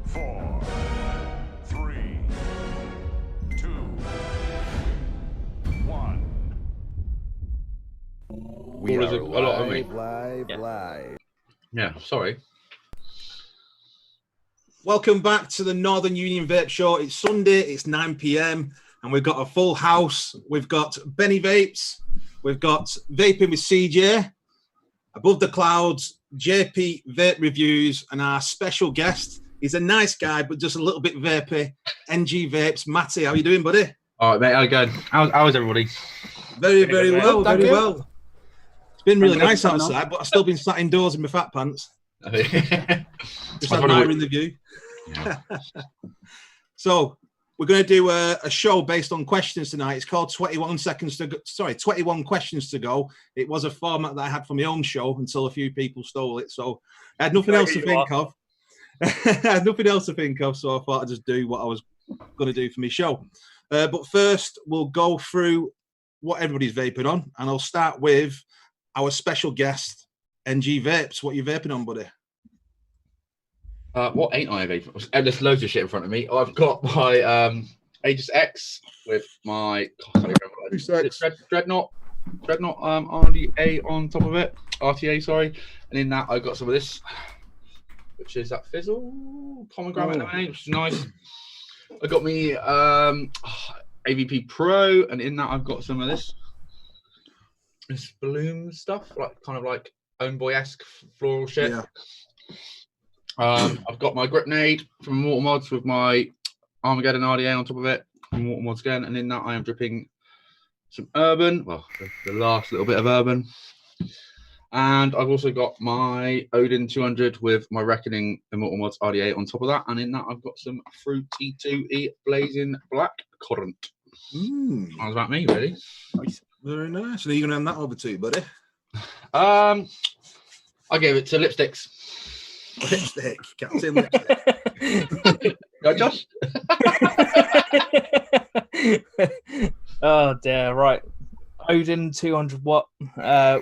4, 3, 2, 1. We Or is are it a lot, aren't we? live. Yeah, sorry. Welcome back to the Northern Union Vape Show. It's Sunday, it's 9 p.m, and we've got a full house. We've got NG Vapes, we've got Vaping with CJ, Above the Clouds, JP Vape Reviews, and our special guest. He's a nice guy, but just a little bit vapey. NG Vapes. Matty, how you doing, buddy? All right, mate, how you going? How's everybody? Very well, Thank very you. well. It's been really Thank you nice for coming outside, but I've still been sat indoors in my fat pants. Just I wonder admiring the view. Yeah. So we're going to do a show based on questions tonight. It's called 21 questions to go. It was a format that I had for my own show until a few people stole it. So I had nothing else to think of. I had nothing else to think of, so I thought I'd just do what I was going to do for my show. But first, we'll go through what everybody's vaping on, and I'll start with our special guest, NG Vapes. What are you vaping on, buddy? What ain't I vaping? There's loads of shit in front of me. I've got my HeadzzZ with my Dreadnought RDA on top of it. RTA, sorry. And in that, I've got some of this, which is that Fizzle pomegranate lemonade, which is nice. I got me AVP Pro, and in that, I've got some of this balloon stuff, kind of like Own Boy-esque floral shit. Yeah. I've got my Gripnade from Mortal Mods with my Armageddon RDA on top of it from Mortal Mods again, and in that I am dripping some Urban, well, the last little bit of Urban, and I've also got my Odin 200 with my Reckoning Immortal Mods RDA on top of that, and in that I've got some Fruity 2E Blazing Black Current. How's about me, really? Nice. Very nice. So you're going to hand that over to, buddy? I gave it to Lipsticks. Lipstick, Captain Lipstick. No, Josh? Oh dear, right. Odin 200 watt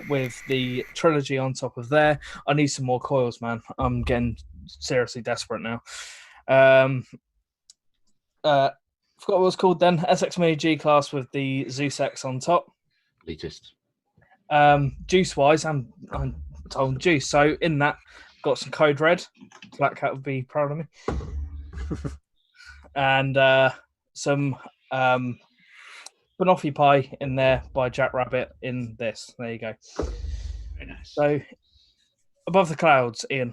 with the trilogy on top of there. I need some more coils, man. I'm getting seriously desperate now. Forgot what it was called then. SX Mini G class with the Zeus X on top. Elitist. Juice wise, I'm told juice. So in that, got some Code Red. Black Cat would be proud of me. And some banoffee pie in there by Jack Rabbit in this. There you go. Very nice. So Above the Clouds, Ian.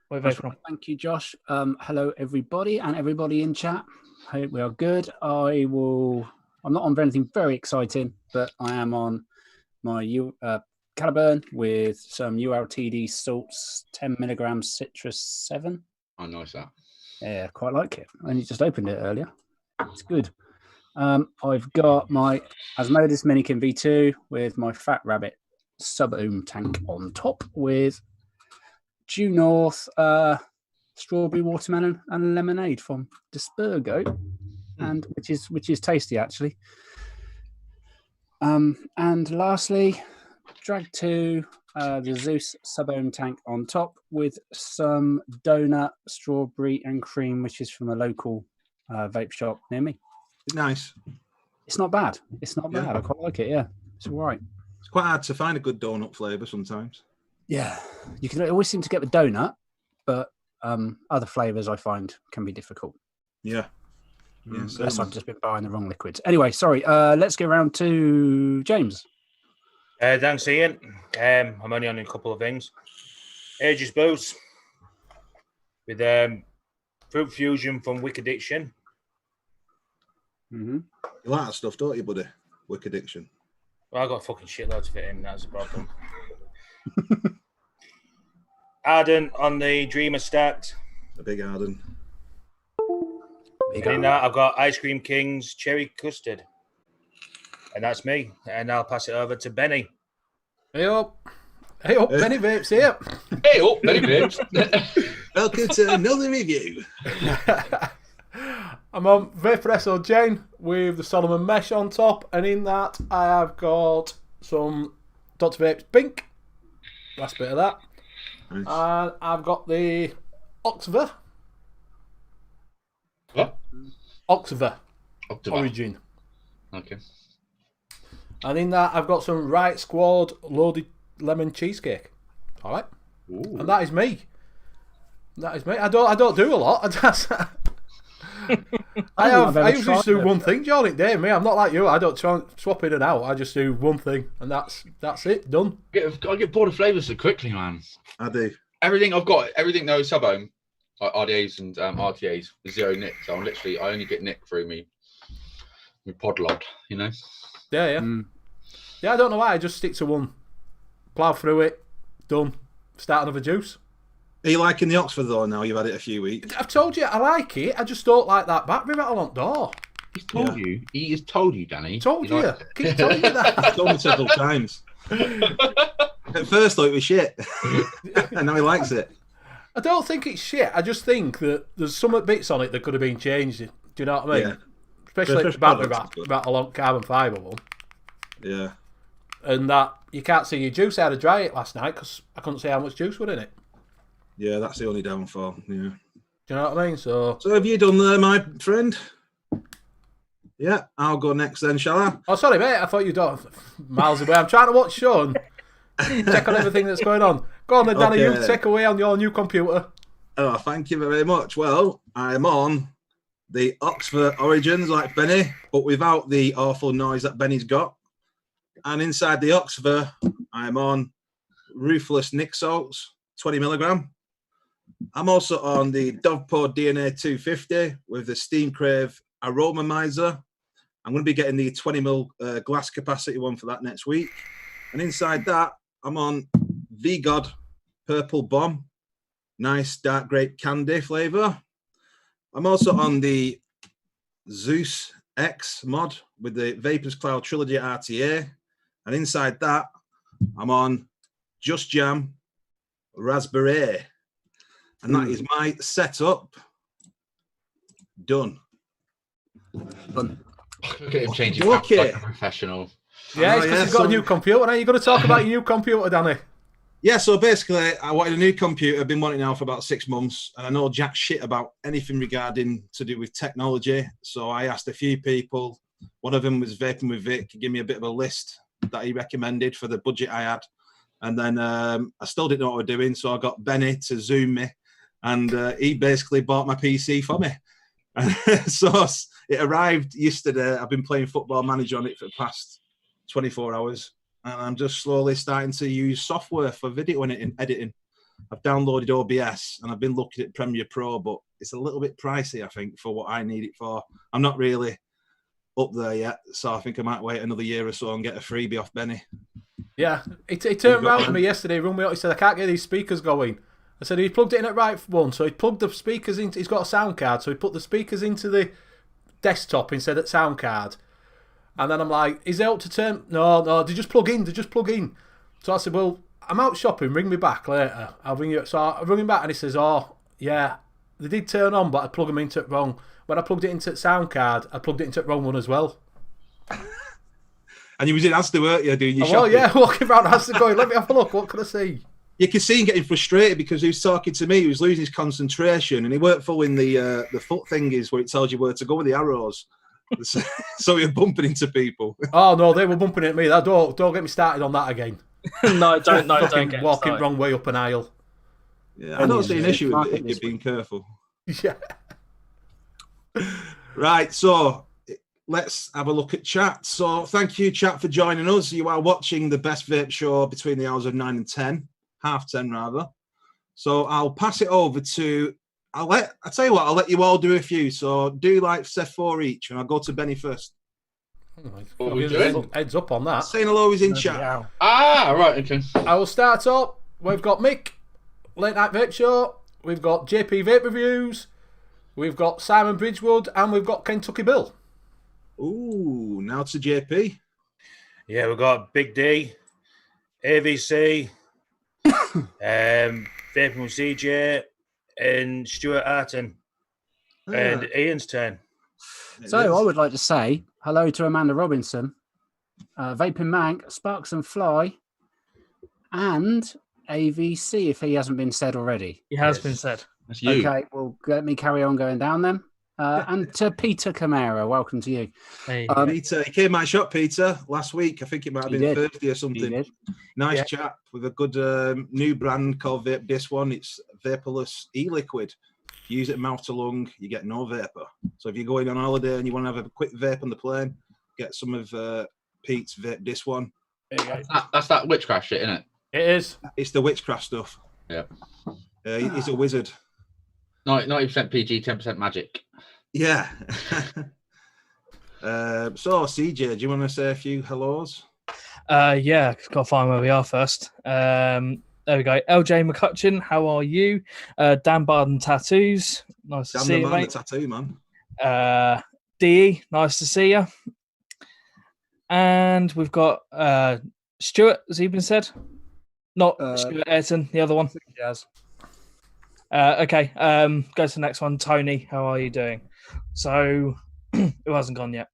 What are you vaping on? Thank you, Josh. Hello, everybody, and everybody in chat. Hope we are good. I'm not on anything very exciting, but I am on my Caliburn with some ULTD salts, 10 milligrams citrus 7. Oh, nice that. Yeah, quite like it. I only just opened it earlier. It's good. I've got my Asmodus Minikin V2 with my Fat Rabbit sub-ohm tank on top with due north strawberry watermelon and lemonade from Dispergo, and which is tasty actually. And lastly, Drag 2, the Zeus sub-ohm tank on top with some donut, strawberry and cream, which is from a local vape shop near me. Nice. It's not bad. It's not bad. I quite like it. Yeah, it's all right. It's quite hard to find a good donut flavour sometimes. Yeah, you can always seem to get the donut, but other flavours I find can be difficult. Yeah. Unless I've just been buying the wrong liquids. Anyway, sorry. Let's get around to James. Thanks, Ian. I'm only on a couple of things. HeadzzZ Boost with Fruit Fusion from Wick Addiction. Mm-hmm. You like that stuff, don't you, buddy? Wick Addiction. Well, I got fucking shitloads of it in. That's the problem. Arden on the Dreamer stacked. A big Arden. And in that, I've got Ice Cream King's Cherry Custard. And that's me. And I'll pass it over to Benny. Hey up. Benny Vapes here. Hey up, Benny Vapes. Welcome to another review. I'm on Vaporesso Jane with the Solomon Mesh on top, and in that I have got some Dr. Vapes Pink. Last bit of that. Nice. And I've got the Oxver. What? Oxver. October. Origin. Okay. And in that, I've got some Riot Squad loaded lemon cheesecake. All right. Ooh. And that is me. That is me. I don't do a lot. I usually just do one thing, John. It day me. I'm not like you. I don't swap in and out. I just do one thing, and that's it. Done. I get bored of flavours so quickly, man. I do. Everything I've got, everything though, sub-home, like RDAs and RTAs, zero nick. So I only get nick through me podlod, you know. Yeah. Yeah, I don't know why. I just stick to one. Plough through it. Done. Start another juice. Are you liking the Oxford though? Now you've had it a few weeks. I've told you I like it. I just don't like that battery rattle on door. He's told you. He has told you, Danny. Told He you. likes it. Keep telling me that. He's told me several times. At first, though, it was shit, and now he likes it. I don't think it's shit. I just think that there's some bits on it that could have been changed. Do you know what I mean? Yeah. Especially Fresh the battery products is good. rattle on carbon fibre one. Yeah. And that you can't see your juice. I had to dry it last night because I couldn't see how much juice was in it. Yeah, that's the only downfall. Yeah. Do you know what I mean? So have you done there, my friend? Yeah, I'll go next then, shall I? oh, sorry, mate. I thought you'd done miles away. I'm trying to watch Sean. Check on everything that's going on. Go on then, Danny. Okay. You take away on your new computer. Oh, thank you very much. Well, I'm on the Oxford Origins like Benny, but without the awful noise that Benny's got. And inside the Oxford, I'm on Ruthless Nick Salts, 20 milligram. I'm also on the Dovepod DNA 250 with the Steam Crave Aromomizer. I'm going to be getting the 20 mil glass capacity one for that next week. And inside that, I'm on V-God Purple Bomb. Nice dark grape candy flavour. I'm also on the Zeus X mod with the Vapors Cloud Trilogy RTA. And inside that, I'm on Just Jam Raspberry. And that is my setup. Done. Done. Look at him changing apps like a professional. Yeah, it's because he's got a new computer. Now you're going to talk about your new computer, Danny. Yeah, so basically, I wanted a new computer. I've been wanting it now for about 6 months, and I know jack shit about anything regarding to do with technology. So I asked a few people. One of them was Vaping with Vic. He gave me a bit of a list that he recommended for the budget I had. And then I still didn't know what I was doing, so I got Benny to Zoom me, and he basically bought my PC for me. So it arrived yesterday. I've been playing Football Manager on it for the past 24 hours. And I'm just slowly starting to use software for video editing. I've downloaded OBS and I've been looking at Premiere Pro, but it's a little bit pricey, I think, for what I need it for. I'm not really up there yet, so I think I might wait another year or so and get a freebie off Benny. Yeah, he turned around to me yesterday, rung me up, he said, I can't get these speakers going. I said, he plugged it in at right one, so he plugged the speakers into, he's got a sound card, so he put the speakers into the desktop instead of sound card. And then I'm like, is it up to turn? No, they just plug in. So I said, well, I'm out shopping, ring me back later. I'll ring you. So I rung him back and he says, oh, yeah, they did turn on, but I plugged them into it wrong. When I plugged it into the sound card, I plugged it into the wrong one as well. And you was in Asda, weren't you, doing your shopping? Well, yeah, walking around Asda going, let me have a look, what can I see? You could see him getting frustrated because he was talking to me, he was losing his concentration, and he weren't following the foot thingies where it tells you where to go with the arrows. So he was bumping into people. Oh, no, they were bumping at me. Don't get me started on that again. Don't get walking started. wrong way up an aisle. Yeah, I don't see an issue with it being careful. Yeah. Right, so let's have a look at chat. So thank you, chat, for joining us. You are watching the Best Vape Show between the hours of 9 and 10, half 10 rather. So I'll pass it over to, I'll tell you what, I'll let you all do a few. So do like say 4 each, and I'll go to Benny first. What are we doing? Heads up on that. Saying hello, he's in chat. Yeah. Ah, right, okay. I will start up. We've got Mick, Late Night Vape Show. We've got JP Vape Reviews. We've got Simon Bridgewood, and we've got Kentucky Bill. Ooh, now to JP. Yeah, we've got Big D, AVC, Vaping with CJ, and Stuart Arton, and Ian's turn. So I would like to say hello to Amanda Robinson, Vaping Mank, Sparks and Fly, and AVC if he hasn't been said already. He has been said. That's you. Okay, well, let me carry on going down then. And to Peter Camara, welcome to you. Hey, Peter, he came my shop, Peter, last week. I think it might have He been did. Thursday or He something. did. Nice Yeah. chap with a good new brand called Vape. This one, it's vaporless e-liquid. If you use it mouth to lung, you get no vapor. So if you're going on holiday and you want to have a quick vape on the plane, get some of Pete's Vape. This one, There you go. That's that witchcraft shit, isn't it? It is. it's the witchcraft stuff. Yeah. He's a wizard. 90% PG, 10% magic. Yeah. So, CJ, do you want to say a few hellos? yeah, gotta find where we are first. There we go. LJ McCutcheon, how are you? Dan Barden Tattoos, nice to Damn see the you, man, the mate. tattoo man. DE, nice to see you. And we've got Stuart, has he been said? Not Stuart Ayrton, the other one. Yes. Okay, go to the next one. Tony, how are you doing? So, who hasn't gone yet?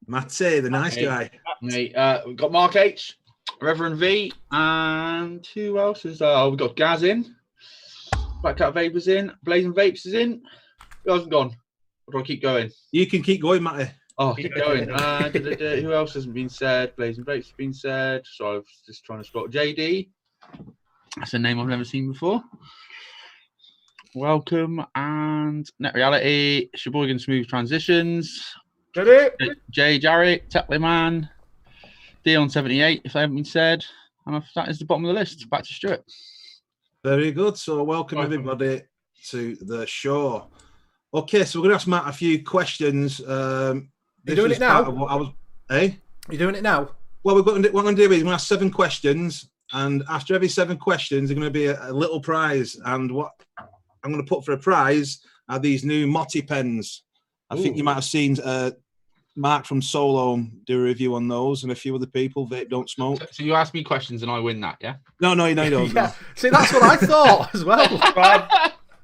Matty, the nice Hey. guy. Mate, we've got Mark H, Reverend V, and who else is there? We've got Gaz in. Black Cat Vapors in. Blazing Vapes is in. Who hasn't gone? Or do I keep going? You can keep going, Matty. Oh, keep going. Who else hasn't been said? Blazing Vapes has been said. So I was just trying to spot JD. That's a name I've never seen before. Welcome and Net Reality, Sheboygan Smooth Transitions, Get it? Jay Jarrett, Tetleman, Dion78, if they haven't been said. And that is the bottom of the list. Back to Stuart. Very good. So, welcome everybody to the show. Okay, so we're going to ask Matt a few questions. You doing it now? Hey? You doing it now? Well, what we're going to do is we're going to ask 7 questions, and after every 7 questions, there's going to be a little prize. And what I'm going to put for a prize are these new Matty pens. I think you might have seen Mark from Solo do a review on those, and a few other people. Vape Don't Smoke. So you ask me questions and I win that, yeah? No, you don't. Yeah. See, that's what I thought as well.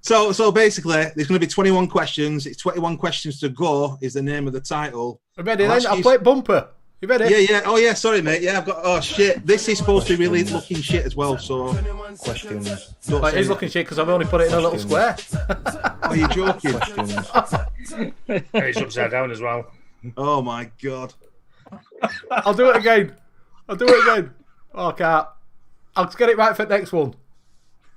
So basically, there's going to be 21 questions. It's 21 questions to go is the name of the title. I'm ready I'll then. ask I'll you- play it bumper. You ready? Yeah. Oh, yeah. Sorry, mate. Yeah, I've got. Oh, shit. This is supposed to be really looking shit as well. So. Questions. Don't It say is that. looking shit because I've only put it in a little square. Are you joking? Questions. It's upside down as well. Oh my god. I'll do it again. Oh, I can't. I'll get it right for the next one.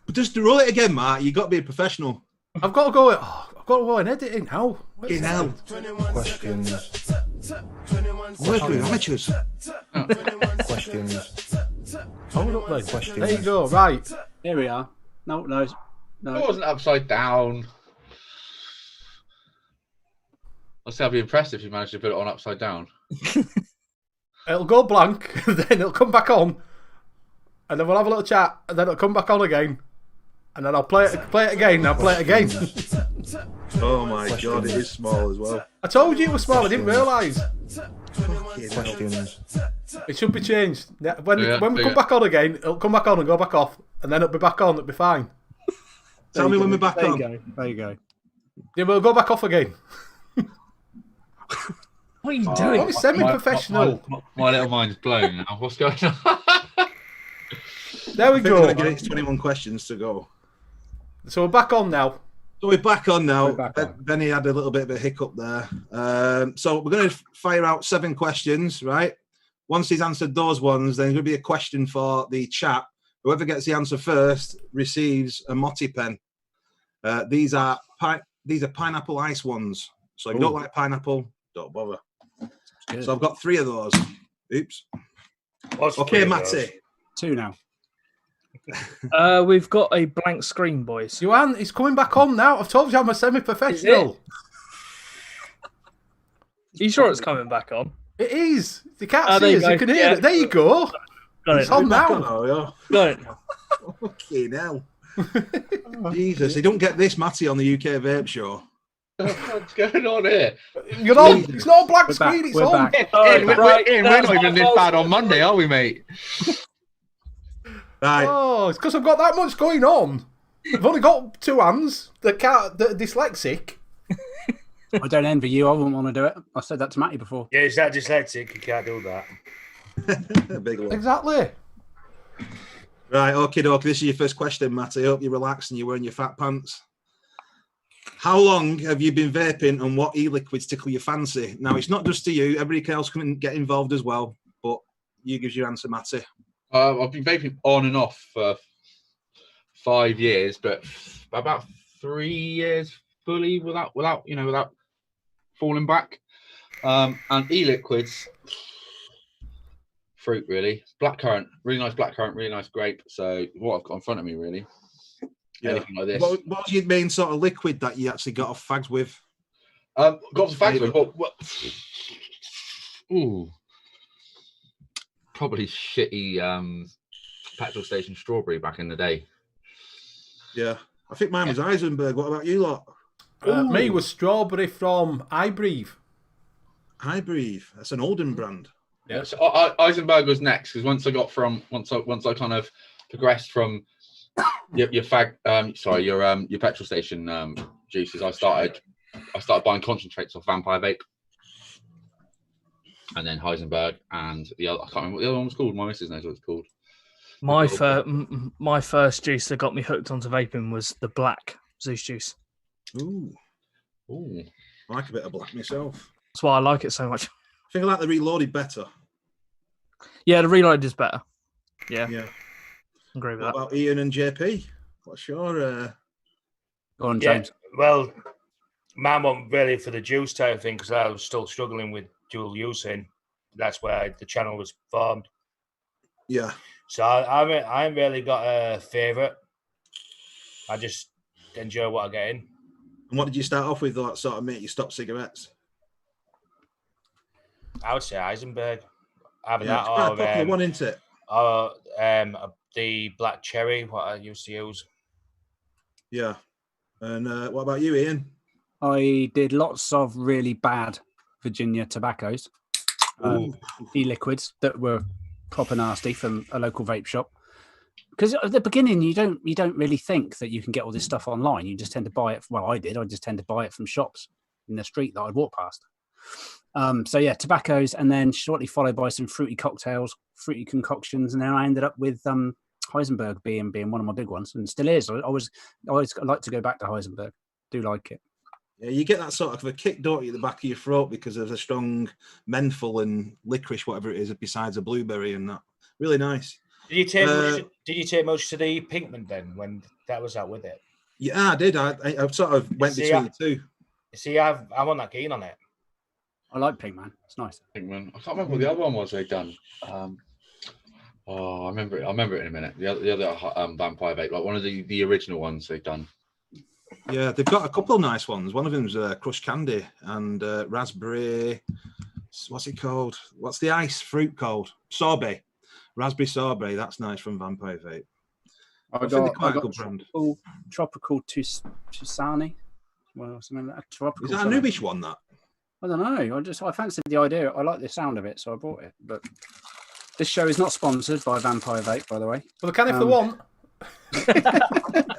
But just to roll it again, Mark. You got to be a professional. I've got to go. I've got to go and edit it now. Fucking hell. Questions. Work with amateurs. Questions. Hold up, then. Questions. There you go. Right. Here we are. No. It wasn't upside down. I'll say I'll be impressed if you manage to put it on upside down. It'll go blank, then it'll come back on, and then we'll have a little chat, and then it'll come back on again, and then I'll play it again, and I'll play it again. Oh my god, it is small as well. I told you it was small. I didn't realise. Questions. It should be changed. When we Yeah. come back on again, it'll come back on and go back off, and then it'll be back on. It'll be fine. Tell me when we're back There you on. go. There you go. Yeah, we'll go back off again. What are you doing? Only semi-professional. My little mind's blown now. What's going on? There we I think we're go. going to get it to 21 questions to go. So we're back on now. So we're back on now. We're back on. Benny had a little bit of a hiccup there. So we're going to fire out 7 questions, right? Once he's answered those ones, then there's going to be a question for the chat. Whoever gets the answer first receives a Matty pen. These are pineapple ice ones. So if you don't like pineapple, don't bother. Good. So I've got 3 of those. Oops. What's Okay, three of those? Matty. 2 now. We've got a blank screen, boys. Johan, he's coming back on now. I've told you I'm a semi-professional. Are you sure it's coming back on? It is. You can't Oh, there see you us. go. You can hear Yeah. it. There you go. Got It's it. on Back now. on, oh, yeah. Got it. Fucking hell. Jesus, you don't get this, Matty, on the UK Vape Show. What's going on here? You're on. It's not a black We're back. screen. It's We're on. back. We're not that's even this my bad on Monday, are we, mate? Right. Oh, it's because I've got that much going on. I've only got 2 hands. That are dyslexic. I don't envy you. I wouldn't want to do it. I said that to Matty before. Yeah, it's that dyslexic. You can't do that. Big one. Exactly. Right, okay, doke. This is your first question, Matty. I hope you're relaxed and you're wearing your fat pants. How long have you been vaping and what e-liquids tickle your fancy? Now, it's not just to you. Everybody else can get involved as well. But you give your answer, Matty. I've been vaping on and off for 5 years, but about 3 years fully without falling back. And e-liquids, fruit really. Blackcurrant, really nice blackcurrant, really nice grape. So what I've got in front of me really. Yeah. Anything like this. What was your main sort of liquid that you actually got off fags with? Got the fags with, but ooh, probably shitty petrol station strawberry back in the day. Yeah, I think mine was Heisenberg. What about you lot? Me was strawberry from I Breathe. I Breathe. That's an Olden brand. Yeah. So Eisenberg was next because once I kind of progressed from your petrol station juices, I started buying concentrates off Vampire Vape, and then Heisenberg, and the other I can't remember what the other one was called. My missus knows what it's called. My first juice that got me hooked onto vaping was the black Zeus juice. Ooh, I like a bit of black myself. That's why I like it so much. I think I like the reloaded better. Yeah, the reload is better. Yeah, agree with What that. about Ian and JP? What's your? Go on, Yeah, James. well, mine wasn't really for the juice type thing because I was still struggling with dual using. That's where the channel was formed. Yeah. So I haven't really got a favourite. I just enjoy what I get in. And what did you start off with that sort of make you stop cigarettes? I would say Eisenberg. Either Yeah, that it's quite a popular or one, isn't it? the black cherry, what I used to use. Yeah. And what about you, Ian? I did lots of really bad Virginia tobaccos, e-liquids that were proper nasty from a local vape shop. Because at the beginning, you don't really think that you can get all this stuff online. You just tend to buy it. Well, I did. I just tend to buy it from shops in the street that I'd walk past. So yeah, tobaccos, and then shortly followed by some fruity cocktails, fruity concoctions, and then I ended up with Heisenberg being one of my big ones, and still is. I always like to go back to Heisenberg. Do like it. Yeah, you get that sort of a kick, don't you, at the back of your throat because of the strong menthol and licorice, whatever it is, besides a blueberry and that. Really nice. Did you take much to the Pinkman then when that was out with it? Yeah, I did. I sort of went between the two. See, I'm on that keen on it. I like Pinkman. It's nice. Pinkman. I can't remember what the other one was they'd done. I remember it. I'll remember it in a minute. The other Vampire Vape, like one of the original ones they've done. Yeah, they've got a couple of nice ones. One of them's crushed candy and raspberry. What's it called? What's the ice fruit called? Sorbet. Raspberry sorbet. That's nice from Vampire Vape. I think they're quite a good brand. Tropical Tusani. Well, something like that. Tropical. Is that a N.U.V.S one? That I don't know. I fancied the idea. I like the sound of it, so I bought it. But this show is not sponsored by Vampire Vape, by the way. Well, they can if they want.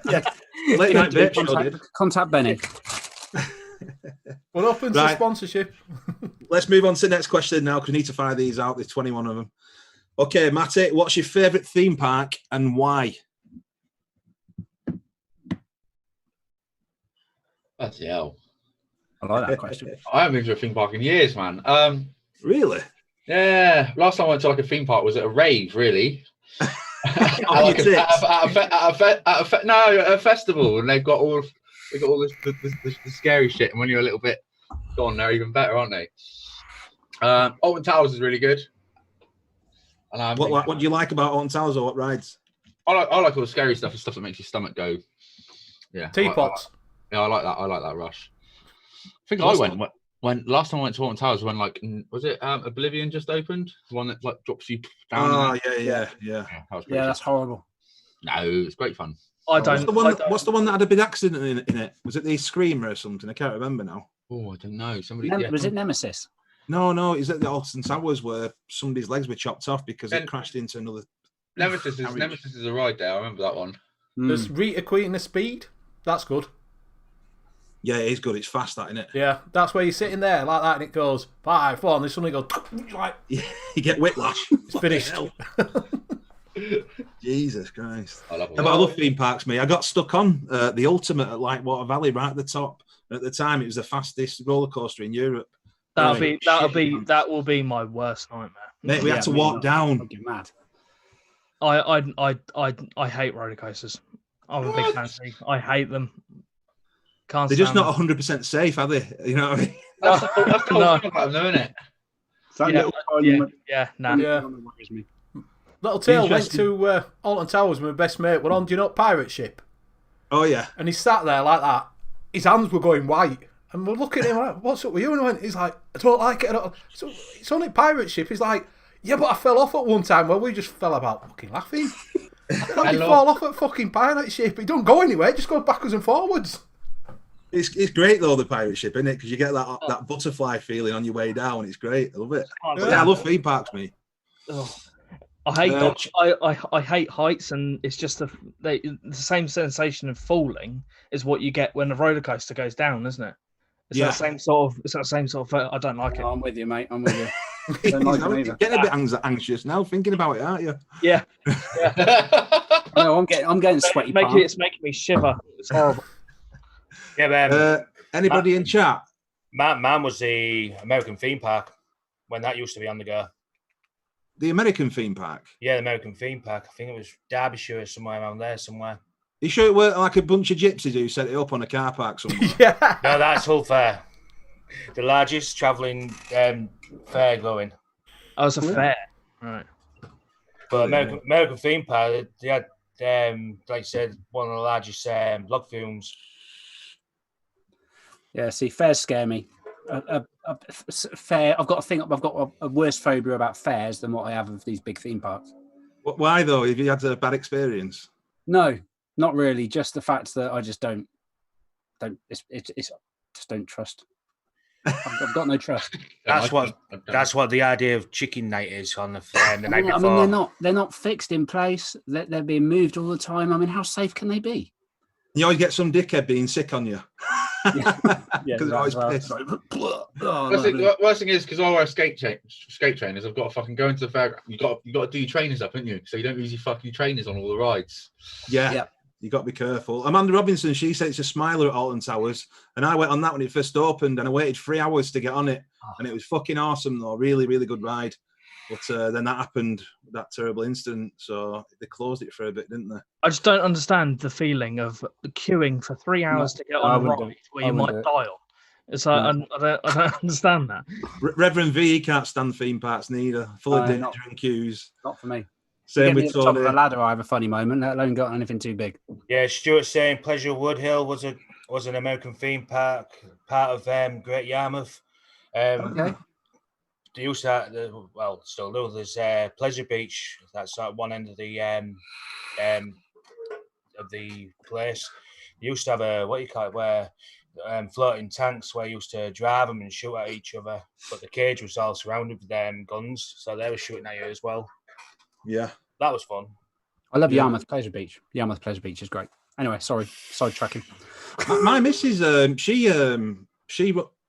Yeah. Late night vape show did. Contact Benny. We're open to sponsorship. Let's move on to the next question now because we need to fire these out. There's 21 of them. Okay, Matty, what's your favourite theme park and why? Bloody hell. I like that question. I haven't been to a theme park in years, man. Really? Yeah. Last time I went to like a theme park was at a rave, really. At a festival, and they've got all the scary shit. And when you're a little bit gone, they're even better, aren't they? Alton Towers is really good. And what do you like about Alton Towers or what rides? I like all the scary stuff and stuff that makes your stomach go. Yeah, teapots. I like that. I like that rush. I think I went when last time I went to Alton Towers when was it Oblivion just opened? The one that like drops you down. Oh yeah. That's horrible. No, it's great fun. What's the one that had a big accident in it? Was it the Screamer or something? I can't remember now. Oh, I don't know. Was it Nemesis? No. Is it the Alton Towers where somebody's legs were chopped off because it crashed into another? Nemesis is a ride there. I remember that one. There's Rita Queen the Speed. That's good. Yeah, it is good. It's fast, that, isn't it? Yeah, that's where you're sitting there like that, and it goes 5, 4, and then suddenly goes like you get whiplash. It's finished. Jesus Christ. I love Yeah, but I love theme parks, me. I got stuck on the Ultimate at Lightwater Valley, right at the top. At the time, it was the fastest roller coaster in Europe. That will be my worst nightmare. Mate, we had to walk down. I'd get mad. I hate roller coasters. I'm a big fancy. I hate them. Can't. They're just stand not 100% safe, are they? You know what I mean? That's the whole No. thing about them, isn't it? That Yeah, little tiny nah. Yeah. worries me. Little Tail went Interesting. to Alton Towers with my best mate. We're on, do you know, pirate ship? Oh, yeah. And he sat there like that. His hands were going white. And we're looking at him like, what's up with you? And he's like, I don't like it at all. So it's only pirate ship. He's like, yeah, but I fell off at one time. Well, we just fell about fucking laughing. How do you fall off at fucking pirate ship? It don't go anywhere. It just goes backwards and forwards. It's great, though, the pirate ship, isn't it? Because you get that butterfly feeling on your way down. It's great. I love it. Yeah, I love theme parks, me. I hate I hate heights, and it's just the same sensation of falling is what you get when the roller coaster goes down, isn't it? It's that same sort of. I don't like it. I'm with you, mate. I'm with you. Don't like them either. Getting a bit anxious now, thinking about it, aren't you? Yeah, No, I'm getting sweaty. it's making me shiver. It's horrible. Yeah, but Anybody in chat? man was the American theme park when that used to be on the go. The American theme park. Yeah, the American theme park. I think it was Derbyshire or somewhere around there somewhere. You sure it weren't like a bunch of gypsies who set it up on a car park somewhere? Yeah. No, that's Hull Fair. The largest travelling fair going. Oh, it's a fair, right? But American theme park, they had, like I said, one of the largest log flumes. Yeah, see, fairs scare me. Fair. I've got a worse phobia about fairs than what I have of these big theme parks. Why though? Have you had a bad experience? No, not really. Just the fact that I just don't. Just don't trust. I've got no trust. That's what the idea of chicken night is on the night before. I mean, they're not fixed in place. They're being moved all the time. I mean, how safe can they be? You always get some dickhead being sick on you. Yeah, Because it's always pissed. Worst thing is because I wear skate trainers, I've got to fucking go into the fair. You got to do your trainers up, haven't you? So you don't use your fucking trainers on all the rides. Yeah. You got to be careful. Amanda Robinson, she said it's a smiler at Alton Towers, and I went on that when it first opened, and I waited 3 hours to get on it, and it was fucking awesome though. Really, really good ride. But then that happened, that terrible incident, so they closed it for a bit, didn't they? I just don't understand the feeling of queuing for 3 hours to get on a ride where you might die on. It's like, I don't understand that. Reverend V, he can't stand theme parks neither. Full of danger and queues. Not for me. Same Get me with at the top of Tony. a ladder, I have a funny moment, let alone got anything too big. Yeah, Stuart saying Pleasure Woodhill was an American theme park, part of Great Yarmouth. Okay. They used to still do. There's Pleasure Beach. That's at one end of the place. They used to have where floating tanks where you used to drive them and shoot at each other. But the cage was all surrounded with guns, so they were shooting at you as well. Yeah. That was fun. I love Yarmouth Pleasure Beach. Yarmouth Pleasure Beach is great. Anyway, sorry, sidetracking. My missus, she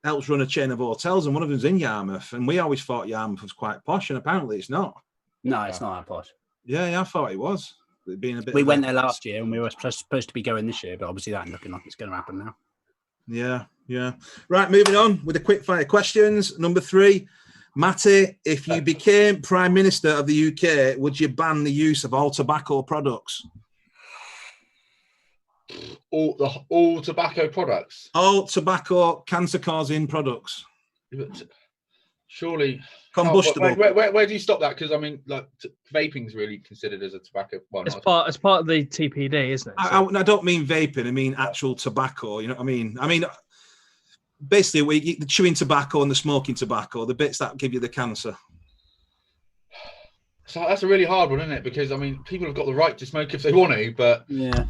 helps run a chain of hotels, and one of them's in Yarmouth. And we always thought Yarmouth was quite posh, and apparently it's not. No, it's not that posh. Yeah, I thought it was. Being a bit. We went there last year, and we were supposed to be going this year, but obviously that ain't looking like it's going to happen now. Yeah. Right, moving on with the quick fire questions. Number 3, Matty, if you became Prime Minister of the UK, would you ban the use of all tobacco products? All tobacco products. All tobacco cancer-causing products. Surely Combustible. Where do you stop that? Because I mean, like vaping's really considered as a tobacco. Well, It's part of the TPD, isn't it? I don't mean vaping. I mean actual tobacco. You know what I mean? I mean, basically, the chewing tobacco and the smoking tobacco, the bits that give you the cancer. So that's a really hard one, isn't it? Because I mean, people have got the right to smoke if they want to, but yeah,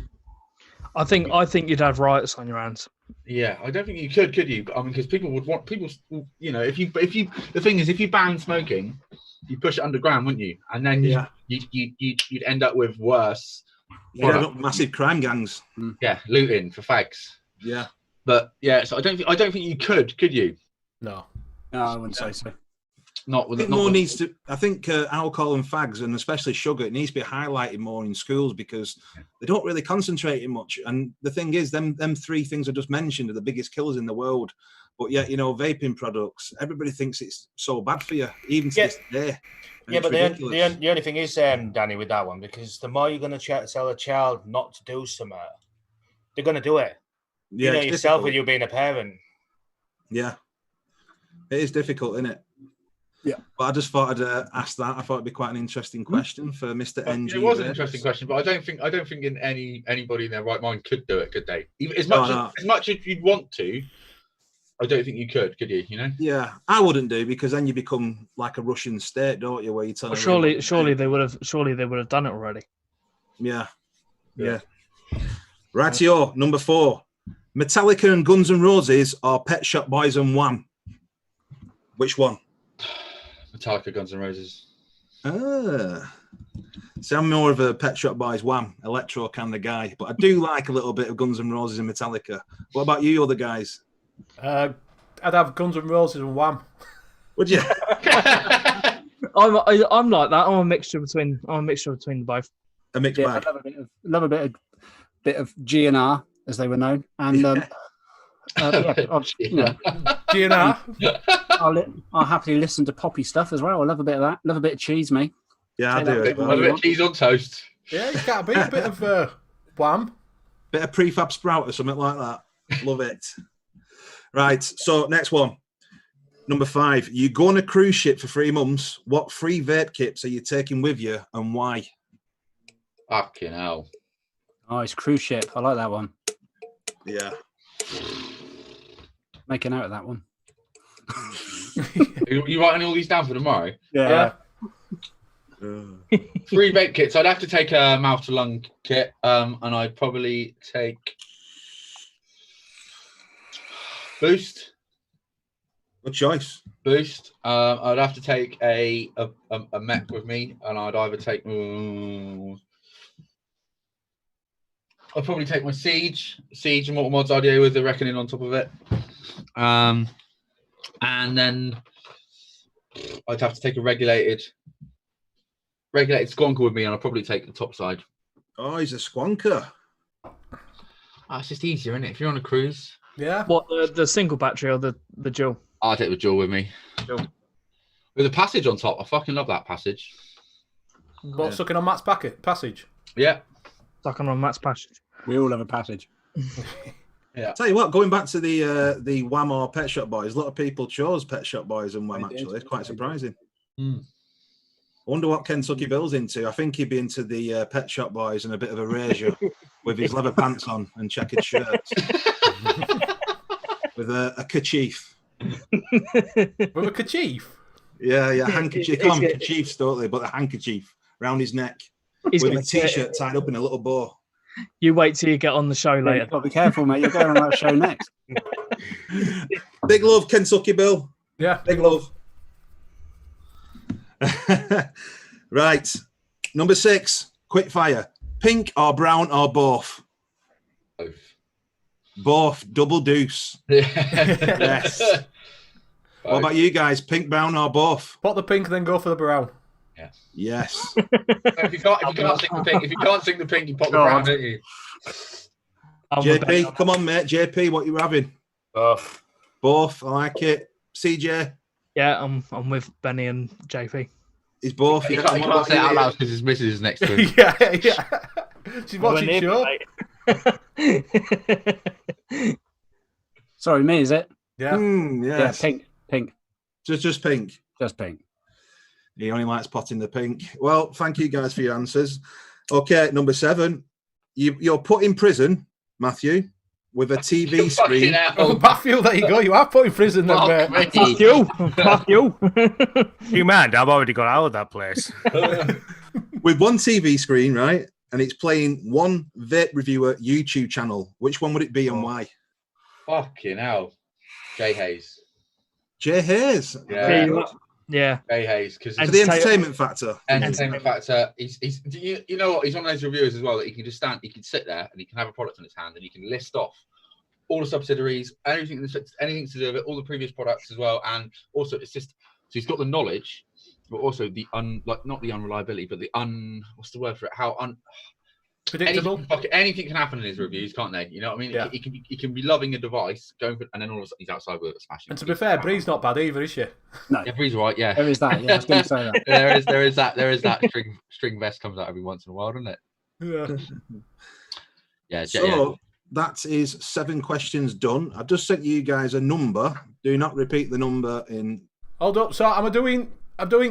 I think you'd have riots on your hands. Yeah, I don't think you could you? I mean, because people, you know, if you, the thing is, if you ban smoking, you push it underground, wouldn't you? And then you'd end up with worse. Yeah, massive crime gangs. Yeah, looting for fags. Yeah, but yeah, so I don't think you could you? No, I wouldn't say so. Not with I think not more with- needs to. I think alcohol and fags, and especially sugar, it needs to be highlighted more in schools because they don't really concentrate it much. And the thing is, them three things I just mentioned are the biggest killers in the world. But yet, vaping products, everybody thinks it's so bad for you, even to this day. And Yeah, it's but ridiculous. the only thing is, Danny, with that one, because the more you're going to tell a child not to do something, they're going to do it. Yeah, You know it's yourself difficult. with you being a parent. Yeah, it is difficult, isn't it? Yeah. But I just thought I'd ask that. I thought it'd be quite an interesting question for Mr. But NG. it was an Vapes. interesting question, but I don't think in anybody in their right mind could do it, could they? Even as No, much no. as much as you'd want to, I don't think you could you? You know? Yeah, I wouldn't do because then you become like a Russian state, don't you? Where you tell Well, everyone surely what to do. they would have done it already. Yeah. Rightio, number 4. Metallica and Guns N' Roses or Pet Shop Boys and Wham? Which one? Metallica, Guns N' Roses. See, I'm more of a Pet Shop Boys Wham, electro kind of guy, but I do like a little bit of Guns N' Roses and Metallica. What about you, other guys? I'd have Guns N' Roses and Wham. Would you? I'm like that. I'm a mixture between the both. A mixed Yeah, I bag. love a bit of GNR as they were known, and GNR. I'll happily listen to poppy stuff as well. I love a bit of that. Love a bit of cheese, me. Yeah, I Take do. that As bit well. A bit of cheese on toast. Yeah, you can't beat a bit of Wham. Bit of prefab sprout or something like that. Love it. Right, so next one. Number 5. You go on a cruise ship for 3 months. What free vape kits are you taking with you and why? Fucking hell. Nice cruise ship. I like that one. Yeah. Making out of that one. You writing all these down for tomorrow? Yeah. Free vape kits. I'd have to take a mouth to lung kit, and I'd probably take Boost. Good choice. Boost. I'd have to take a mech with me, and I'd either take. I'd probably take my Siege and Mortal Mods idea with the Reckoning on top of it. And then I'd have to take a regulated squonker with me, and I'd probably take the top side. Oh, he's a squonker. It's just easier, isn't it? If you're on a cruise, Yeah. What the single battery or the dual? I'll take the dual with me. Dual. With a passage on top. I fucking love that passage. What, sucking on Matt's passage? Yeah. Stuck on Matt's passage. We all have a passage. Tell you what, going back to the Wham or Pet Shop Boys, a lot of people chose Pet Shop Boys and Wham. They did. Actually, it's quite surprising. Hmm. I wonder what Kentucky Bill's into. I think he'd be into the Pet Shop Boys and a bit of erasure with his leather pants on and checkered shirts with a kerchief. With a kerchief? Yeah, handkerchief. They call them kerchiefs, don't they? But a handkerchief round his neck He's with gonna a t-shirt tied up in a little bow. You wait till you get on the show You've later. got to be careful, mate. You're going on that show next. Big love, Kentucky Bill. Yeah. Big love. Right. Number 6, quick fire. Pink or brown or both? Both. Both. Double deuce. Yes. What about you guys? Pink, brown or both? Put the pink, then go for the brown. Yes. If you can't sing the pink, you pop the God. brown, don't you? JP, come on, mate. JP, what you having? Both. Both. I like it. CJ Yeah, I'm with Benny and JP. is both. You Yeah. can't, And you what can't say it about out you? loud because his missus is next to him. yeah. She's watching show. Sorry, me, is it? Yeah. Yes. Yeah, pink. Just pink. Just pink. He only likes potting the pink. Well, thank you guys for your answers. Okay, number 7. You're put in prison, Matthew, with a TV screen. Oh, Matthew, there you go. You are put in prison then, Fuck mate. me. Fuck you. Fuck you. You mind? I've already got out of that place. With one TV screen, right? And it's playing one vape reviewer YouTube channel. Which one would it be and why? Fucking hell. Jay Hayes. Jay Hayes. Yeah. Yeah. Jay Hayes. Because For the entertainment factor. entertainment factor. He's you know what? He's one of those reviewers as well that he can just stand, he can sit there and he can have a product in his hand and he can list off all the subsidiaries, anything to do with it, all the previous products as well. And also it's just he's got the knowledge, but also the not the unreliability, but the what's the word for it? Predictable. Anything can happen in his reviews, can't they? You know what I mean? Yeah. He can be loving a device, going for, and then all of a sudden he's outside with it smashing. And to be fair, Bree's not bad either, is she? No, Yeah, Bree's right. Yeah, there is that. Yeah, I was going to say that. there is that string vest comes out every once in a while, doesn't it? Yeah. Yeah. So that is 7 questions done. I've just sent you guys a number. Do not repeat the number in. Hold up. So I'm doing. Are we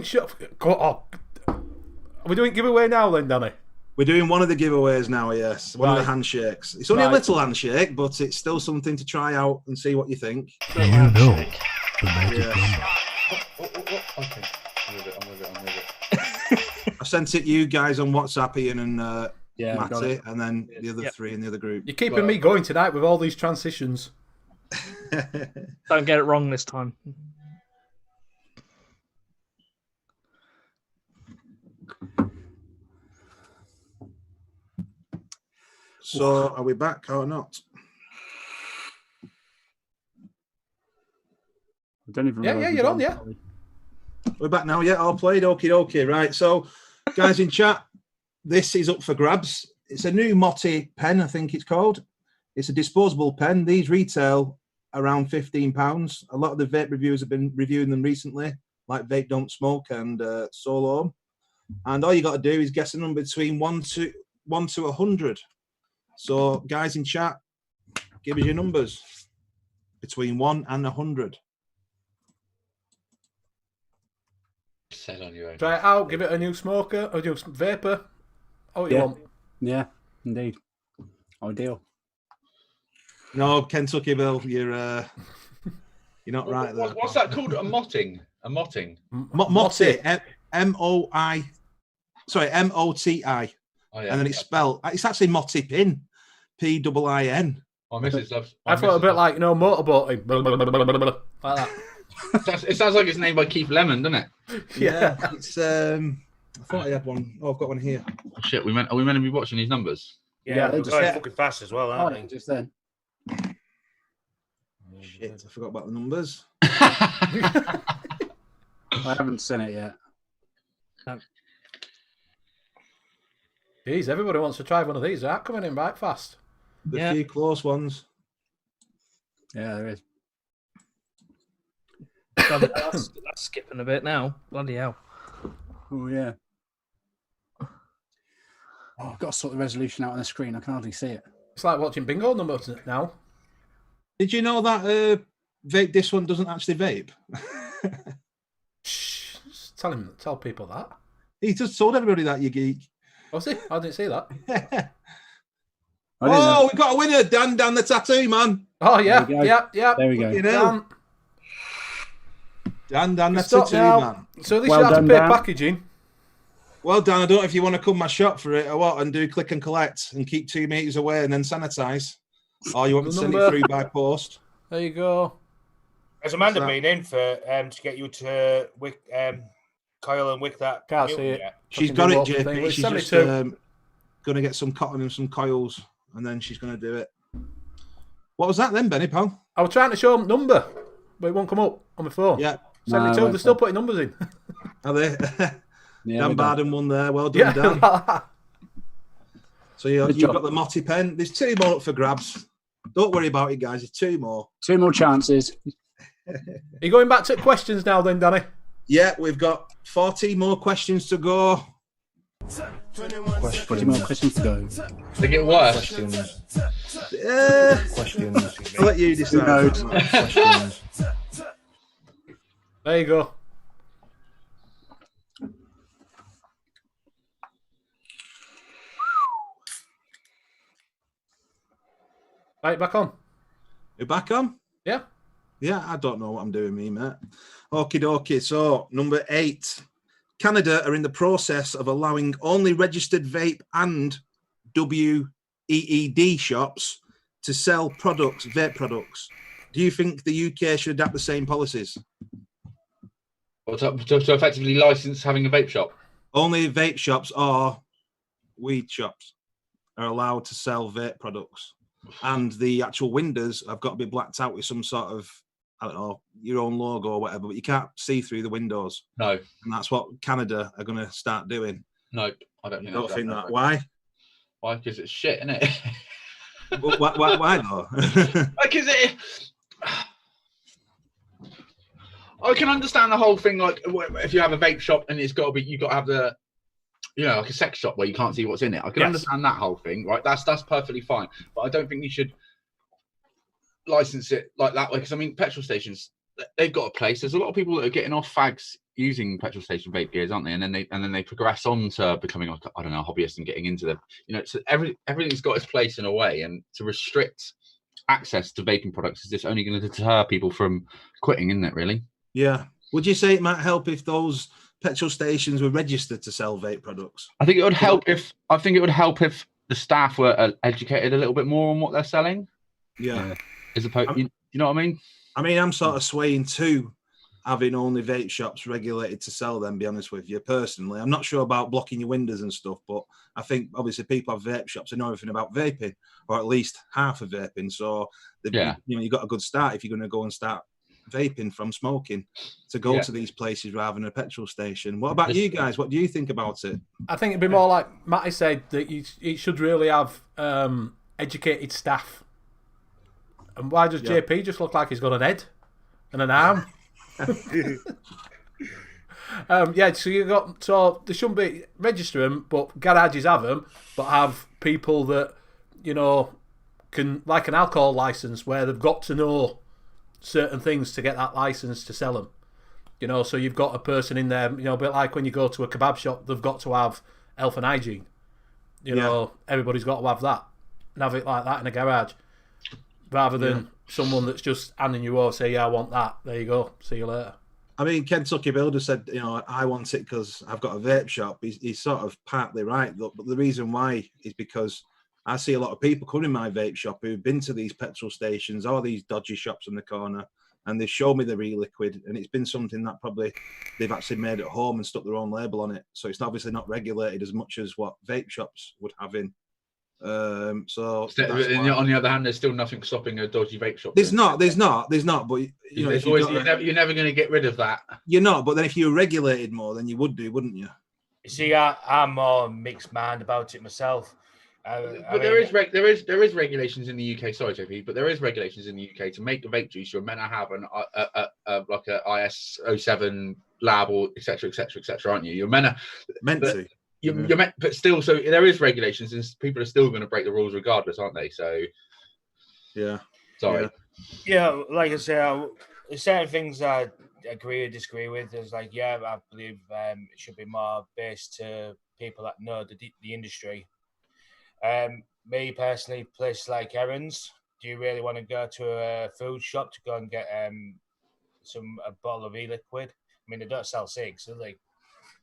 doing giveaway now then, Danny? We're doing one of the giveaways now, yes. One of the handshakes. It's only a little handshake, but it's still something to try out and see what you think. Do you know the magic Yes. number? Okay. I'm with it. I sent it you guys on WhatsApp, Ian and Yeah, got Matty, it. and then the other 3 in the other group. You're keeping me going tonight with all these transitions. Don't get it wrong this time. So, are we back or not? I don't even Yeah, realise you're we're on, yeah. We're back now, yeah, all played. Okay. Right, so, guys in chat, this is up for grabs. It's a new Matty pen, I think it's called. It's a disposable pen. These retail around £15. A lot of the vape reviewers have been reviewing them recently, like Vape Don't Smoke and Solo. And all you got to do is guess a number between 1 to 100. So, guys in chat, give us your numbers between 1 and 100. Said on your own. Try it out. Give it a new smoker or new vapor. Oh, you Yeah. want? Yeah, indeed. Ideal. No, Kentucky Bill, you're not right there. What's that called? A motting? A motting? Moti, M-O-I, sorry, M-O-T-I. Oh, yeah. And then it's spelled, it's actually Matty Pin, P-I-I-N. My missus loves. I thought a bit like, motorboating. Like that. It sounds like it's named by Keith Lemon, doesn't it? Yeah. It's, I thought I had one. Oh, I've got one here. Oh, shit, are we meant to be watching these numbers? Yeah, they they're just- going yeah. fucking fast as well, Oh, aren't yeah, they? just then. Shit, I forgot about the numbers. I haven't seen it yet. Jeez, everybody wants to try one of these. They're coming in right fast. The few close ones. Yeah, there is. That's skipping a bit now. Bloody hell. Oh, yeah. Oh, I've got to sort the resolution out on the screen. I can hardly see it. It's like watching bingo numbers now. Did you know that vape? This one doesn't actually vape. Shh. Just tell people that. He just told everybody that, you geek. Was he? I didn't see that. I didn't know. Oh, we got a winner, Dan the tattoo man. Oh yeah, There we go. yeah. There we go. You know, Dan the Stop tattoo now. man. So this Well you have to done, pay Dan. packaging. Well, Dan, I don't know if you want to come my shop for it or what, and do click and collect and keep 2 meters away and then sanitize, or you want me to send it Number. through by post? There you go. Has Amanda So- been in for to get you to wick, coil and wick that? Can't Newton see it. yet? She's Fucking got do it, what thing. JP. It's She's just 72. going to get some cotton and some coils, and then she's going to do it. What was that then, Benny, pal? I was trying to show them number, but it won't come up on my phone. Yeah, 72. No, They're still putting numbers in. are they? Yeah, Dan we don't. Barden won there. Well done, Yeah. Dan. So you've Good job. got the Matty pen. There's 2 more up for grabs. Don't worry about it, guys. There's 2 more. 2 more chances. Are you going back to questions now, then, Danny? Yeah, we've got 14 more questions to go. 20 more questions to go. They get worse. Questions. Questions. I'll let you decide. knows? Questions. There you go. Right, back on. You're back on? Yeah. Yeah, I don't know what I'm doing, me, mate. Okie dokie. So, number 8. Canada are in the process of allowing only registered vape and WEED shops to sell products, vape products. Do you think the UK should adapt the same policies? Or to effectively license having a vape shop. Only vape shops or weed shops are allowed to sell vape products. And the actual windows have got to be blacked out with some sort of I don't know, your own logo or whatever, but you can't see through the windows. No, And that's what Canada are going to start doing. no, I don't I think. don't think that. Why? Why? Because it's shit, isn't it? Why though? Because it. I can understand the whole thing. Like, if you have a vape shop and it's got to be, you got to have the, like a sex shop where you can't see what's in it. I can understand that whole thing, right? That's perfectly fine. But I don't think you should license it like that way. Because I mean, petrol stations, they've got a place. There's a lot of people that are getting off fags using petrol station vape gears, aren't they? And then they progress on to becoming like, I don't know, hobbyist and getting into them. So everything's got its place in a way, and to restrict access to vaping products is just only going to deter people from quitting, isn't it? Really? Yeah. Would you say it might help if those petrol stations were registered to sell vape products? I think it would help if the staff were educated a little bit more on what they're selling. Yeah. As opposed, you know what I mean? I mean, I'm sort of swaying to having only vape shops regulated to sell them, be honest with you, personally. I'm not sure about blocking your windows and stuff, but I think obviously people have vape shops and know everything about vaping, or at least half of vaping. So, you've got a good start if you're going to go and start vaping from smoking to go to these places rather than a petrol station. What about you guys? What do you think about it? I think it'd be more like Matty said, that you should really have educated staff. And why does JP just look like he's got an head and an arm? So they shouldn't be register them, but garages have them, but have people that can, like an alcohol license, where they've got to know certain things to get that license to sell them. So you've got a person in there, a bit like when you go to a kebab shop, they've got to have health and hygiene. Everybody's got to have that and have it like that in a garage, rather than someone that's just handing you over, say, I want that. There you go. See you later. I mean, Kentucky Builder said, I want it because I've got a vape shop. He's sort of partly right, but the reason why is because I see a lot of people come in my vape shop who've been to these petrol stations or these dodgy shops on the corner, and they show me the re-liquid, and it's been something that probably they've actually made at home and stuck their own label on it. So it's obviously not regulated as much as what vape shops would have in. On the other hand, there's still nothing stopping a dodgy vape shop. There's not. But you're never going to get rid of that. You're not. But then if you were regulated more, then you would do, wouldn't you? You see, I'm more mixed mind about it myself. There is regulations in the UK. Sorry, JP, but there is regulations in the UK to make a vape juice. You're meant to have like a IS 07 lab, or etc., aren't you? You're meant to. You're meant, but still, so there is regulations, and people are still going to break the rules regardless, aren't they? So, sorry. Yeah, like I say, there's certain things I agree or disagree with. There's I believe it should be more based to people that know the industry. Me personally, places like Aaron's, do you really want to go to a food shop to go and get a bottle of e-liquid? I mean, they don't sell cigs, do they?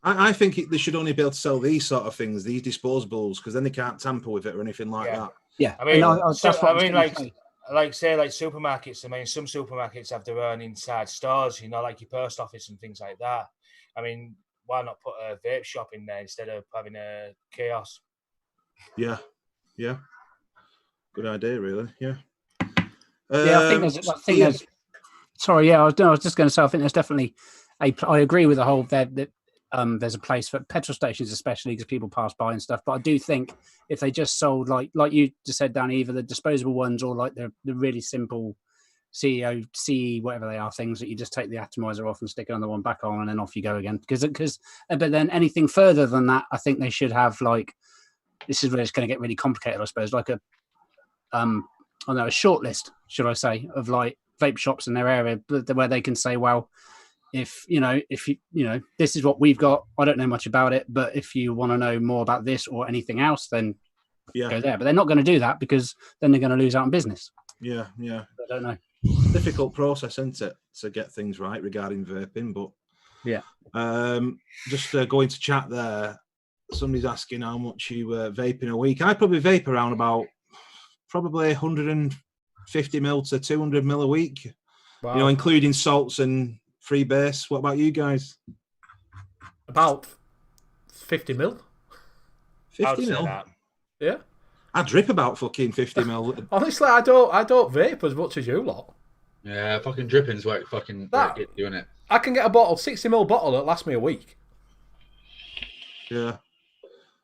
I think they should only be able to sell these sort of things, these disposables, because then they can't tamper with it or anything like that. Yeah, I mean, say. like supermarkets. I mean, some supermarkets have their own inside stores, like your post office and things like that. I mean, why not put a vape shop in there instead of having a kiosk? Yeah. Good idea, really. Yeah. I think there's. Sorry, I was just going to say, I think there's definitely I agree with the whole that there's a place for petrol stations, especially because people pass by and stuff. But I do think if they just sold like you just said, Dan, either the disposable ones or like the really simple CE, whatever they are, things that you just take the atomizer off and stick another one back on and then off you go again. But then anything further than that, I think they should have like, this is where it's going to get really complicated, I suppose, like a short list, should I say, of like vape shops in their area where they can say, well, if this is what we've got, I don't know much about it, but if you want to know more about this or anything else, then go there. But they're not going to do that because then they're going to lose out on business. Yeah. I don't know. Difficult process, isn't it, to get things right regarding vaping? But just going to chat there. Somebody's asking how much you vape in a week. I probably vape around about 150 mil to 200 mil a week. Wow. Including salts and free base. What about you guys? About 50 mil. 50 mil? Yeah. I drip about fucking 50 mil. Honestly, I don't vape as much as you lot. Yeah, fucking dripping's where it fucking gets you, innit? I can get a bottle, 60ml bottle that lasts me a week. Yeah.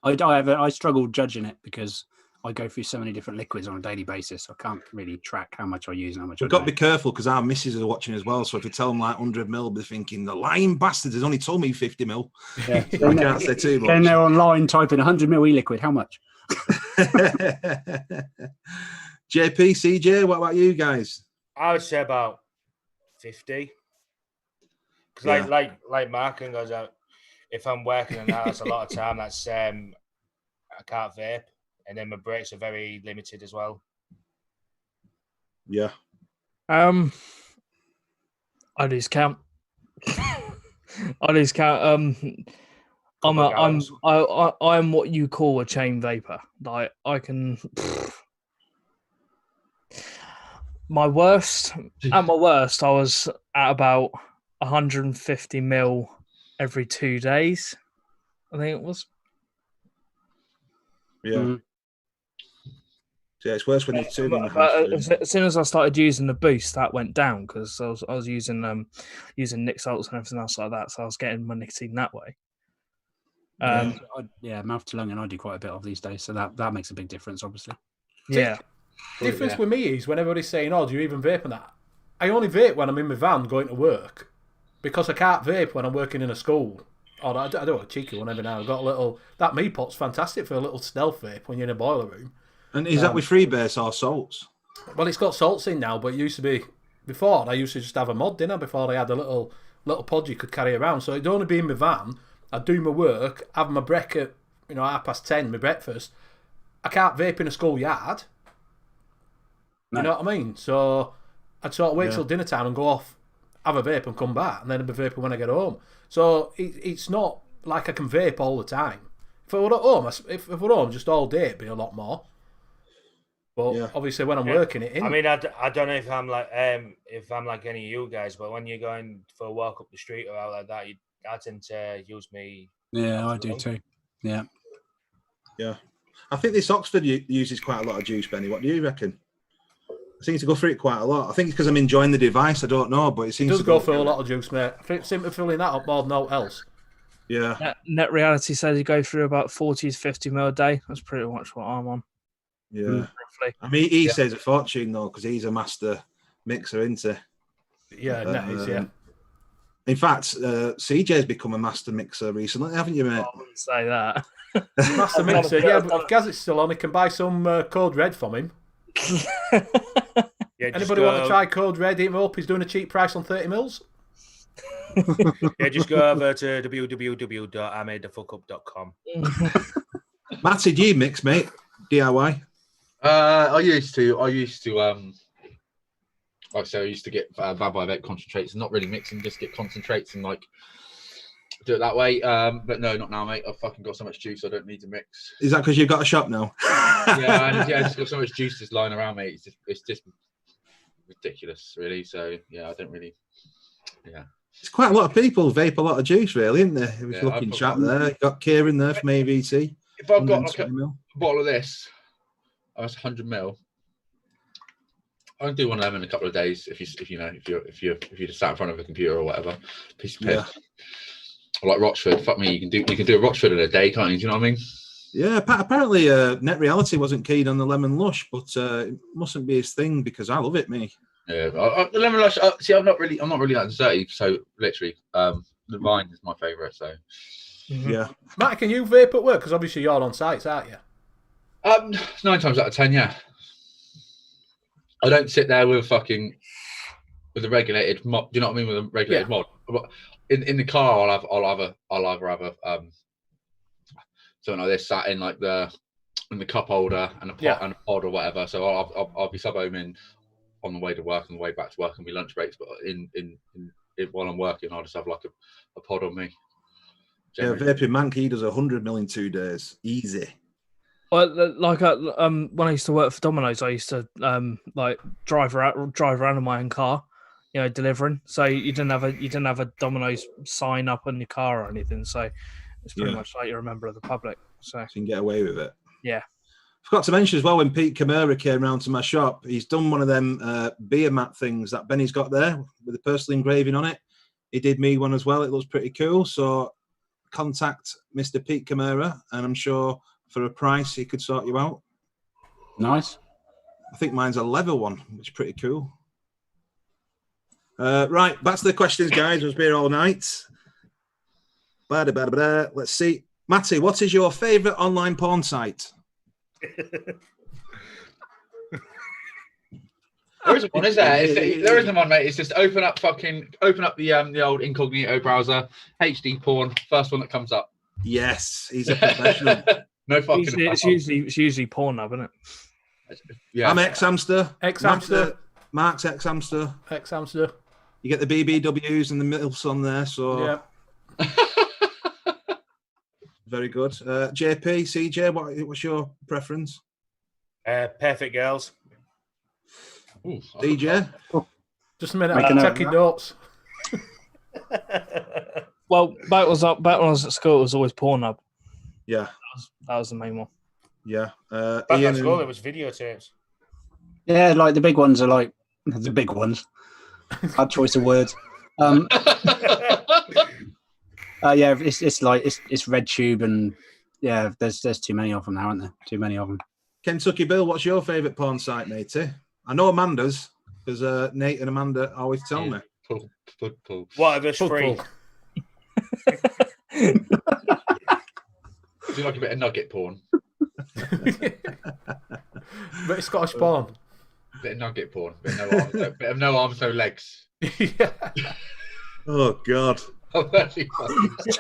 I struggle judging it because I go through so many different liquids on a daily basis. I can't really track how much I use and how much We've I got don't. to be careful because our missus are watching as well. So if you tell them like 100ml, they're thinking the lying bastards has only told me 50ml. Yeah. So I can't say too Then much. they're online typing 100ml e-liquid. How much? JP, CJ, what about you guys? I would say about 50. Because like Markin goes out, if I'm working and that's a lot of time. That's I can't vape, and then my breaks are very limited as well. Yeah. I lose count. I lose count. I'm what you call a chain vapor. Like I can. At my worst, I was at about 150 mil every 2 days. I think it was. Yeah. Mm. Yeah, it's worse when it's 2.5. But as soon as I started using the boost, that went down because I was using Nic salts and everything else like that, so I was getting my nicotine that way. Mouth to lung, and I do quite a bit of these days, so that makes a big difference, obviously. Yeah. Difference with me is when everybody's saying, "Oh, do you even vape?" and that, I only vape when I'm in my van going to work because I can't vape when I'm working in a school. Or I do a cheeky one every now. I've got a little that me pot's fantastic for a little stealth vape when you're in a boiler room. And is that with freebase or salts? Well, it's got salts in now, but it used to be before. I used to just have a mod dinner before they had a little pod you could carry around. So it'd only be in my van. I'd do my work, have my break at 10:30, my breakfast. I can't vape in a schoolyard. No. You know what I mean? So I'd sort of wait till dinner time and go off, have a vape and come back, and then I'd be vaping when I get home. So it's not like I can vape all the time. If I were at home, just all day, it'd be a lot more. But obviously, when I'm working it in, I mean, I don't know if I'm like any of you guys, but when you're going for a walk up the street or out like that, I tend to use me. Yeah, I do too. Yeah. Yeah. I think this Oxford uses quite a lot of juice, Benny. What do you reckon? I seem to go through it quite a lot. I think it's because I'm enjoying the device. I don't know, but it seems does to go through a lot of juice, mate. I seem to filling that up more than all else. Yeah. Net reality says you go through about 40 to 50 mil a day. That's pretty much what I'm on. Yeah. Roughly. I mean, he says a fortune though, because he's a master mixer, isn't he? Yeah, that is, yeah. In fact, CJ's become a master mixer recently, haven't you, mate? I wouldn't say that. Master mixer, yeah, but if Gaz is still on, he can buy some Code Red from him. Anybody want to try Code Red? Hit him up. He's doing a cheap price on 30 mils. Yeah, just go over to www.imadethefuckup.com. Matty, do you mix, mate? DIY? I used to. Like I say, I used to get Vape concentrates and not really mixing, just get concentrates and like do it that way. But no, not now, mate. I've fucking got so much juice, I don't need to mix. Is that because you've got a shop now? I just got so much juice just lying around, mate. It's just ridiculous, really. So yeah, I don't really. Yeah. It's quite a lot of people vape a lot of juice, really, isn't there? If you look in chat there, you've got Kieran there from AVT. If I've got like a bottle of this, that's 100 ml. I can do one of them in a couple of days if you just sat in front of a computer or whatever. Piece of piss. Yeah. Or like Rochford, fuck me, you can do a Rochford in a day, can't you? Do you know what I mean? Yeah, apparently Net Reality wasn't keen on the Lemon Lush, but it mustn't be his thing because I love it, me. Yeah, the Lemon Lush. See, I'm not really that dirty. So literally, the Vine is my favourite. So yeah, Matt, can you vape at work? Because obviously you're on sites, aren't you? 9 times out of 10, yeah. I don't sit there with a regulated mod. Do you know what I mean? With a regulated mod. In the car, I'll either have a something like this sat in like in the cup holder and a pot and a pod or whatever. So I'll be sub-ohming on the way to work and the way back to work and my lunch breaks. But while I'm working, I'll just have like a pod on me. Generally. Yeah, vaping Mank, he does 100 mil in 2 days, easy. Well, like when I used to work for Domino's, I used to like drive around in my own car, delivering. So you didn't have a Domino's sign up on your car or anything. So it's pretty much like you're a member of the public. So you can get away with it. Yeah. Forgot to mention as well, when Pete Camara came round to my shop, he's done one of them beer mat things that Benny's got there with the personal engraving on it. He did me one as well. It looks pretty cool. So contact Mr. Pete Camara, and I'm sure for a price he could sort you out. Nice. I think mine's a leather one, which is pretty cool. Right, back to the questions, guys. I was here all night. Let's see. Matty, what is your favourite online porn site? There isn't one, is there? There isn't one, mate. It's just open up the old incognito browser, HD porn, first one that comes up. Yes, he's a professional. No fucking. It's usually Pornhub, isn't it? Yeah. I'm ex-hamster. Ex-hamster. Mark's ex-hamster. Ex-hamster. You get the BBWs and the MILFs on there, so Yeah. very good. JP, CJ, what's your preference? Perfect girls. Ooh, DJ? Just a minute, Make a I'm note. taking notes. Well, back when I was at school, it was always Pornhub. Yeah, That was the main one. yeah. Back Ian at school, and- it was videotapes. Yeah, like the big ones are like the big ones. Bad choice of words. Yeah, it's like it's RedTube and yeah, there's too many of them now, aren't there? Too many of them. Kentucky Bill, what's your favourite porn site, matey? I know Amanda's, because Nate and Amanda always tell me. Pull. Whatever's free. Do you like a bit of nugget porn? But it's Scottish porn. Bit of nugget porn. Bit of no arms, no legs. Yeah. Oh, God. Oh, actually, He's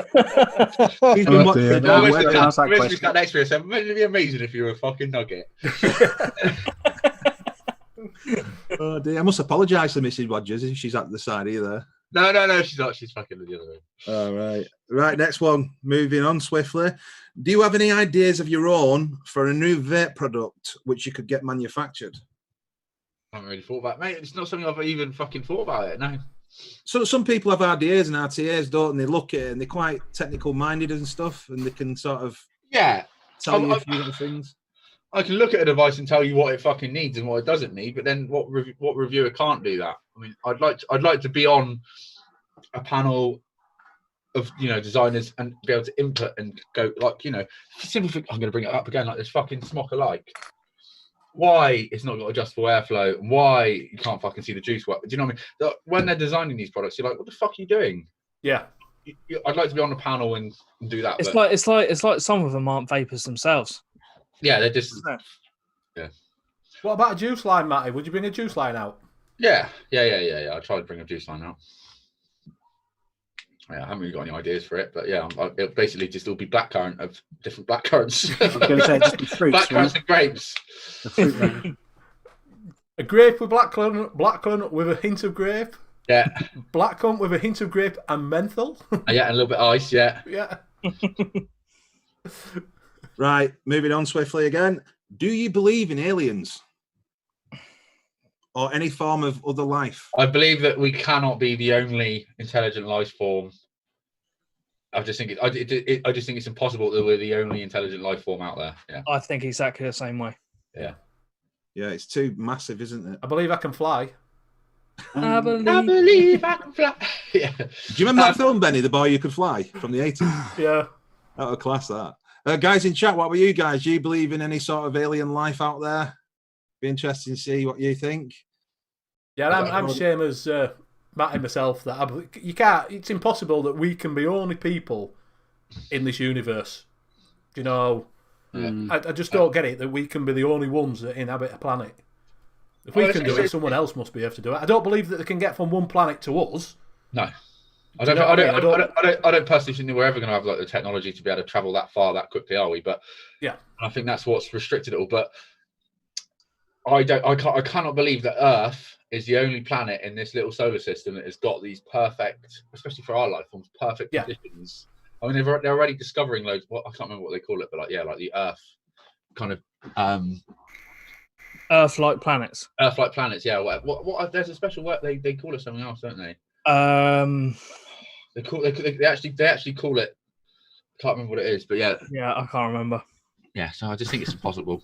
Oh, been watching dear. it No, now. where's the house that Where's question? sat next to me? I said, wouldn't it be amazing if you were a fucking nugget? Oh, dear. I must apologise to Mrs. Rogers if she's at the side either. No, she's not. She's fucking the other way. All right. Right, next one. Moving on swiftly. Do you have any ideas of your own for a new vape product which you could get manufactured? I haven't really thought about it, mate. It's not something I've even fucking thought about it. No. So some people have ideas and RTAs, don't and they look at it and they're quite technical minded and stuff, and they can sort of Yeah. tell you a few little things. I can look at a device and tell you what it fucking needs and what it doesn't need, but then what reviewer can't do that? I mean, I'd like to be on a panel of designers and be able to input and go like simple thing. I'm going to bring it up again, like this fucking smock alike. Why it's not got adjustable airflow and why you can't fucking see the juice work. Do you know what I mean? When they're designing these products, you're like, what the fuck are you doing? Yeah. I'd like to be on a panel and do that. It's but like some of them aren't vapors themselves. yeah, they're just What about a juice line, Matty? Would you bring a juice line out? yeah. I tried to bring a juice line out. Yeah, I haven't really got any ideas for it, but yeah, it'll basically just all be blackcurrant of different blackcurrants. I was going to say just the fruits. Blackcurrants and grapes. The fruit range. A grape with blackcurrant with a hint of grape. Yeah, Blackcurrant with a hint of grape and menthol. yeah, and a little bit of ice. Yeah. Yeah. Right, moving on swiftly again. Do you believe in aliens? Or any form of other life? I believe that we cannot be the only intelligent life form. I just think it's impossible that we're the only intelligent life form out there. Yeah. I think exactly the same way. Yeah. Yeah, it's too massive, isn't it? I believe I can fly. I I believe I can fly. Yeah. Do you remember that film, Benny, The Boy Who Could Fly, from the 80s? Yeah. That was class, that. Guys in chat, what were you guys? Do you believe in any sort of alien life out there? Be interesting to see what you think. Yeah, I'm same as Matt and myself. That you can't. It's impossible that we can be the only people in this universe. You know, I just don't get it that we can be the only ones that inhabit a planet. If we can do it, someone else must be able to do it. I don't believe that they can get from one planet to us. No. I don't personally think that we're ever going to have like the technology to be able to travel that far that quickly, are we? But yeah, I think that's what's restricted it all. But I cannot believe that Earth is the only planet in this little solar system that has got these perfect, especially for our life forms, perfect conditions. I mean, they're already discovering loads. I can't remember what they call it, but like the Earth kind of Earth-like planets. Earth-like planets. Yeah. What? There's a special word they call it something else, don't they? They actually call it. I can't remember what it is, but yeah. Yeah, I can't remember. yeah, so I just think it's impossible.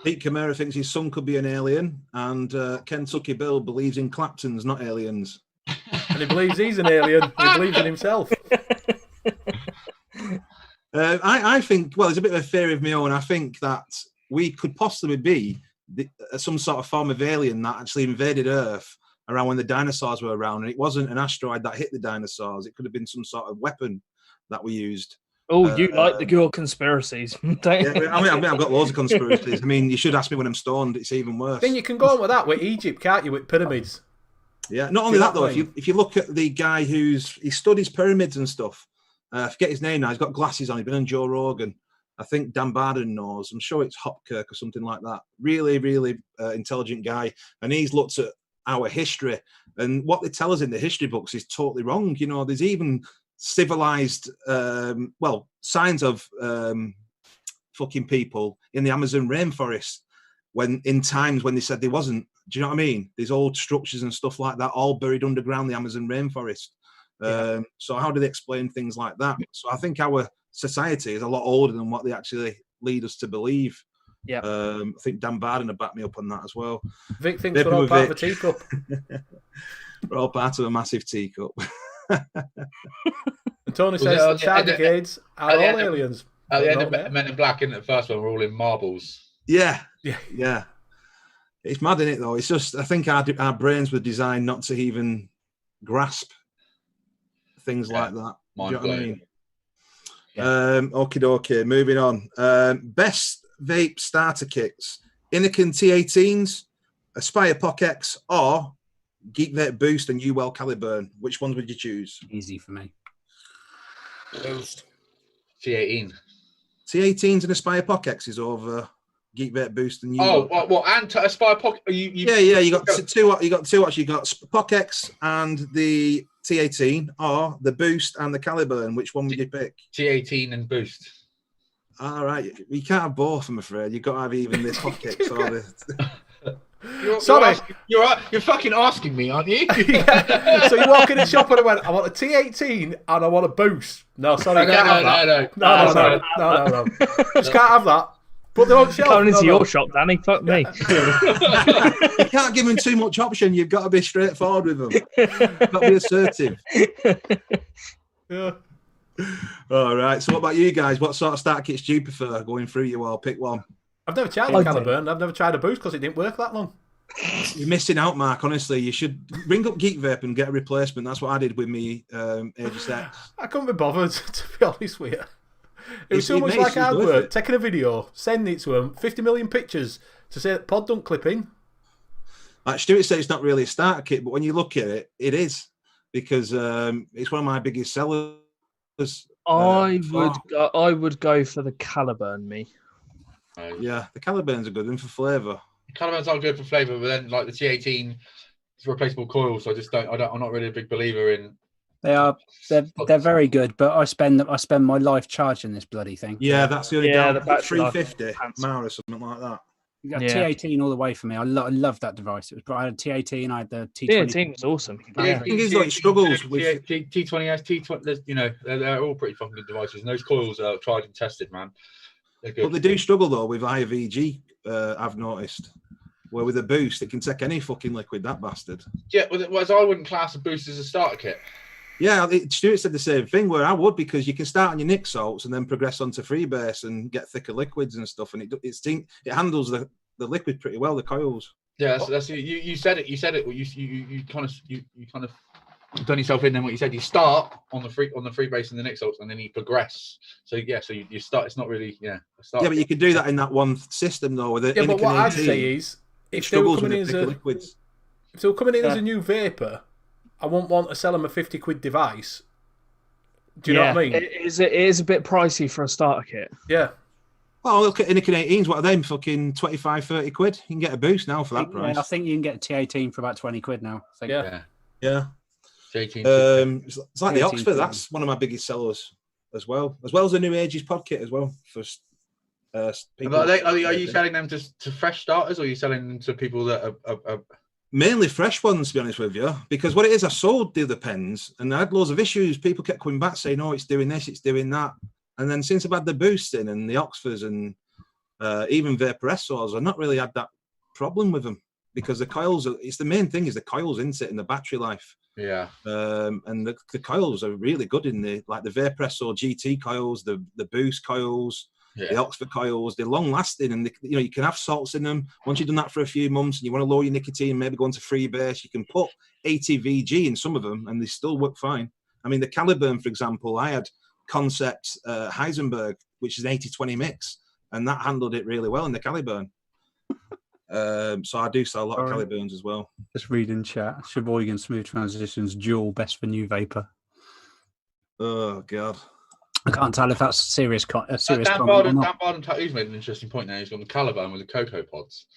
Pete Camara thinks his son could be an alien, and Kentucky Bill believes in Claptons, not aliens. And he believes he's an alien. He believes in himself. I think, well, there's a bit of a theory of my own. I think that we could possibly be some sort of form of alien that actually invaded Earth around when the dinosaurs were around, and it wasn't an asteroid that hit the dinosaurs. It could have been some sort of weapon that we used. Oh, you like your conspiracies. Yeah, I mean, I've got loads of conspiracies. I mean, you should ask me when I'm stoned. It's even worse. Then you can go on with that with Egypt, can't you, with pyramids? Yeah, not only that though. If you look at the guy he studies pyramids and stuff, I forget his name now. He's got glasses on. He's been on Joe Rogan. I think Dan Barden knows. I'm sure it's Hopkirk or something like that. Really, really intelligent guy, and he's looked at our history, and what they tell us in the history books is totally wrong. You know, there's even civilized, signs of fucking people in the Amazon rainforest in times when they said there wasn't. Do you know what I mean? There's old structures and stuff like that, all buried underground the Amazon rainforest. So how do they explain things like that? So I think our society is a lot older than what they actually lead us to believe. Yeah. I think Dan Barden would back me up on that as well. Vic thinks we're all part of a teacup. We're all part of a massive teacup. And Tony says the child brigades are all aliens. At the end of Men in Black, in the first one, we're all in marbles. Yeah. It's mad, isn't it, though? It's just, I think our brains were designed not to even grasp things like that. Do you know what I mean? Okie dokie, moving on. Best vape starter kits: Inikin T18s, Aspire POC X, or Geek Vape Boost and N.U.V.S Caliburn. Which ones would you choose? Easy for me. Boost. T18. T18s and Aspire POC X is over Geek Vape Boost and N.U.V.S. Oh, well, and Aspire POC. You got two. You got two. Actually, you got POC X and the T18, or the Boost and the Caliburn. Which one would you pick? T18 and Boost. All right, you can't have both. I'm afraid you've got to have even the POC X or the. You're fucking asking me, aren't you? Yeah. So you walk in the shop and I went, I want a T18 and I want a Boost. No, sorry, you can't have that. No. Just can't have that. Put them on shelf. Going into your shop, Danny. Fuck me. You can't give them too much option. You've got to be straightforward with them. You've got to be assertive. Yeah. All right. So what about you guys? What sort of start kits do you prefer? Going through you all, pick one. I've never tried a Caliburn. I've never tried a Boost because it didn't work that long. You're missing out, Mark. Honestly, you should ring up Geek Vape and get a replacement. That's what I did with me HeadzzZ. I couldn't be bothered, to be honest with you. It was so much like hard work. Taking a video, sending it to them, 50 million pictures to say that pod don't clip in. Like Stuart said, it's not really a starter kit, but when you look at it, it is, because it's one of my biggest sellers. I would go for the Caliburn, me. Yeah, the Caliburns are good and for flavour. Caliburns are good for flavour, but then like the T18, it's a replaceable coil, so I'm not really a big believer in. They're very good, but I spend my life charging this bloody thing. Yeah, that's the only the 350 mile or something like that. You got T18 all the way for me. I love that device. I had a T18, I had the T20. T18 was awesome. The thing is, like, struggles with T20S, T20. You know, they're all pretty fucking good devices. And those coils are tried and tested, man. But they do struggle though with higher VG. I've noticed. Where with a Boost, it can take any fucking liquid. That bastard. Yeah, whereas I wouldn't class a Boost as a starter kit. Yeah, Stuart said the same thing. Where I would, because you can start on your Nic salts and then progress onto freebase and get thicker liquids and stuff, and it handles the liquid pretty well. The coils. Yeah, that's you said it. You said it. You kind of done yourself in. Then what you said, you start on the freebase and the Nic salts, and then you progress. So you start. It's not really but you could do that in that one system though. With but what I'd say is, if they were coming in as a new vapor, I wouldn't want to sell them a 50 quid device. Do you know what I mean? It is a bit pricey for a starter kit. Yeah. Well, look at Inikin 18s. What are they? Fucking 25, 30 quid. You can get a Boost now for that price. I think you can get a T18 for about 20 quid now. Yeah. T18. It's like the Oxford. That's one of my biggest sellers as well as the new HeadzzZ pod kit as well. For people. Are you selling them to fresh starters, or are you selling them to people that are mainly fresh ones, to be honest with you? Because what it is, I sold the other pens and I had loads of issues. People kept coming back saying, "Oh, it's doing this, it's doing that." And then since I've had the boosting and the Oxfords and even Vaporesor's, I've not really had that problem with them because the coils, it's the main thing is the coils, isn't it, and the battery life. Yeah. And the coils are really good in the Vaporesor GT coils, the Boost coils, the Oxford coils. They're long lasting, and you can have salts in them. Once you've done that for a few months and you want to lower your nicotine, maybe go into freebase, you can put 80 VG in some of them, and they still work fine. I mean, the Caliburn, for example, I had Concept Heisenberg, which is an 80-20 mix, and that handled it really well in the Caliburn. So I do sell a lot of Caliburns as well. Just reading chat. Sheboygan Smooth Transitions dual best for new vapor. Oh God, I can't tell if that's a serious comment Dan or not. Barden Tattoo's made an interesting point now. He's on the Caliburn with the cocoa pods.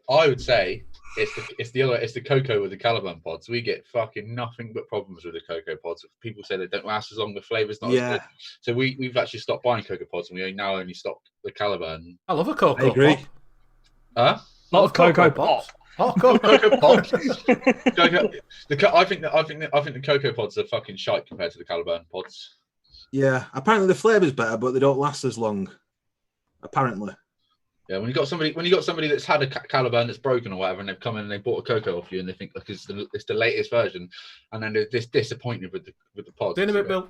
I would say it's the cocoa with the Caliburn pods. We get fucking nothing but problems with the cocoa pods. People say they don't last as long. The flavor's not as good. So we've actually stopped buying cocoa pods, and we now only stock the Caliburn. I love a cocoa. I agree. Pop. Huh? A lot of cocoa pops. Cocoa pods. I think the cocoa pods are fucking shite compared to the Caliburn pods. Yeah, apparently the flavour's better, but they don't last as long. Apparently. Yeah, when you got somebody that's had a Caliburn that's broken or whatever, and they've come in and they bought a cocoa off you, and they think like it's the latest version, and then they're disappointed with the pods. Doing a bit, Bill.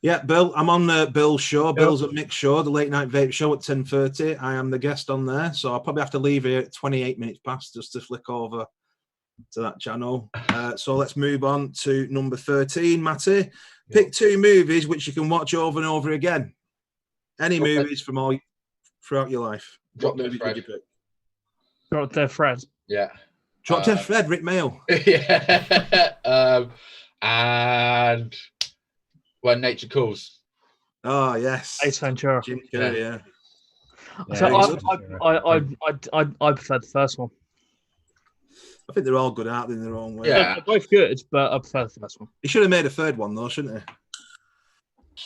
Yeah, Bill, I'm on Bill's show. Bill's at Mick's show, the late night vape show at 10:30. I am the guest on there, so I'll probably have to leave here at 28 minutes past just to flick over to that channel. So let's move on to number 13, Matty. Pick 2 movies which you can watch over and over again. Any movies from throughout your life. What movie did you pick? Drop Dead Fred. Yeah. Drop Dead Fred, Rick Mail. Yeah. And When Nature Calls. Oh yes. Ace Ventura. Jim Carrey, yeah. So I prefer the first one. I think they're all good out in their own way. Yeah. They're both good, but I prefer the first one. He should have made a third one though, shouldn't he?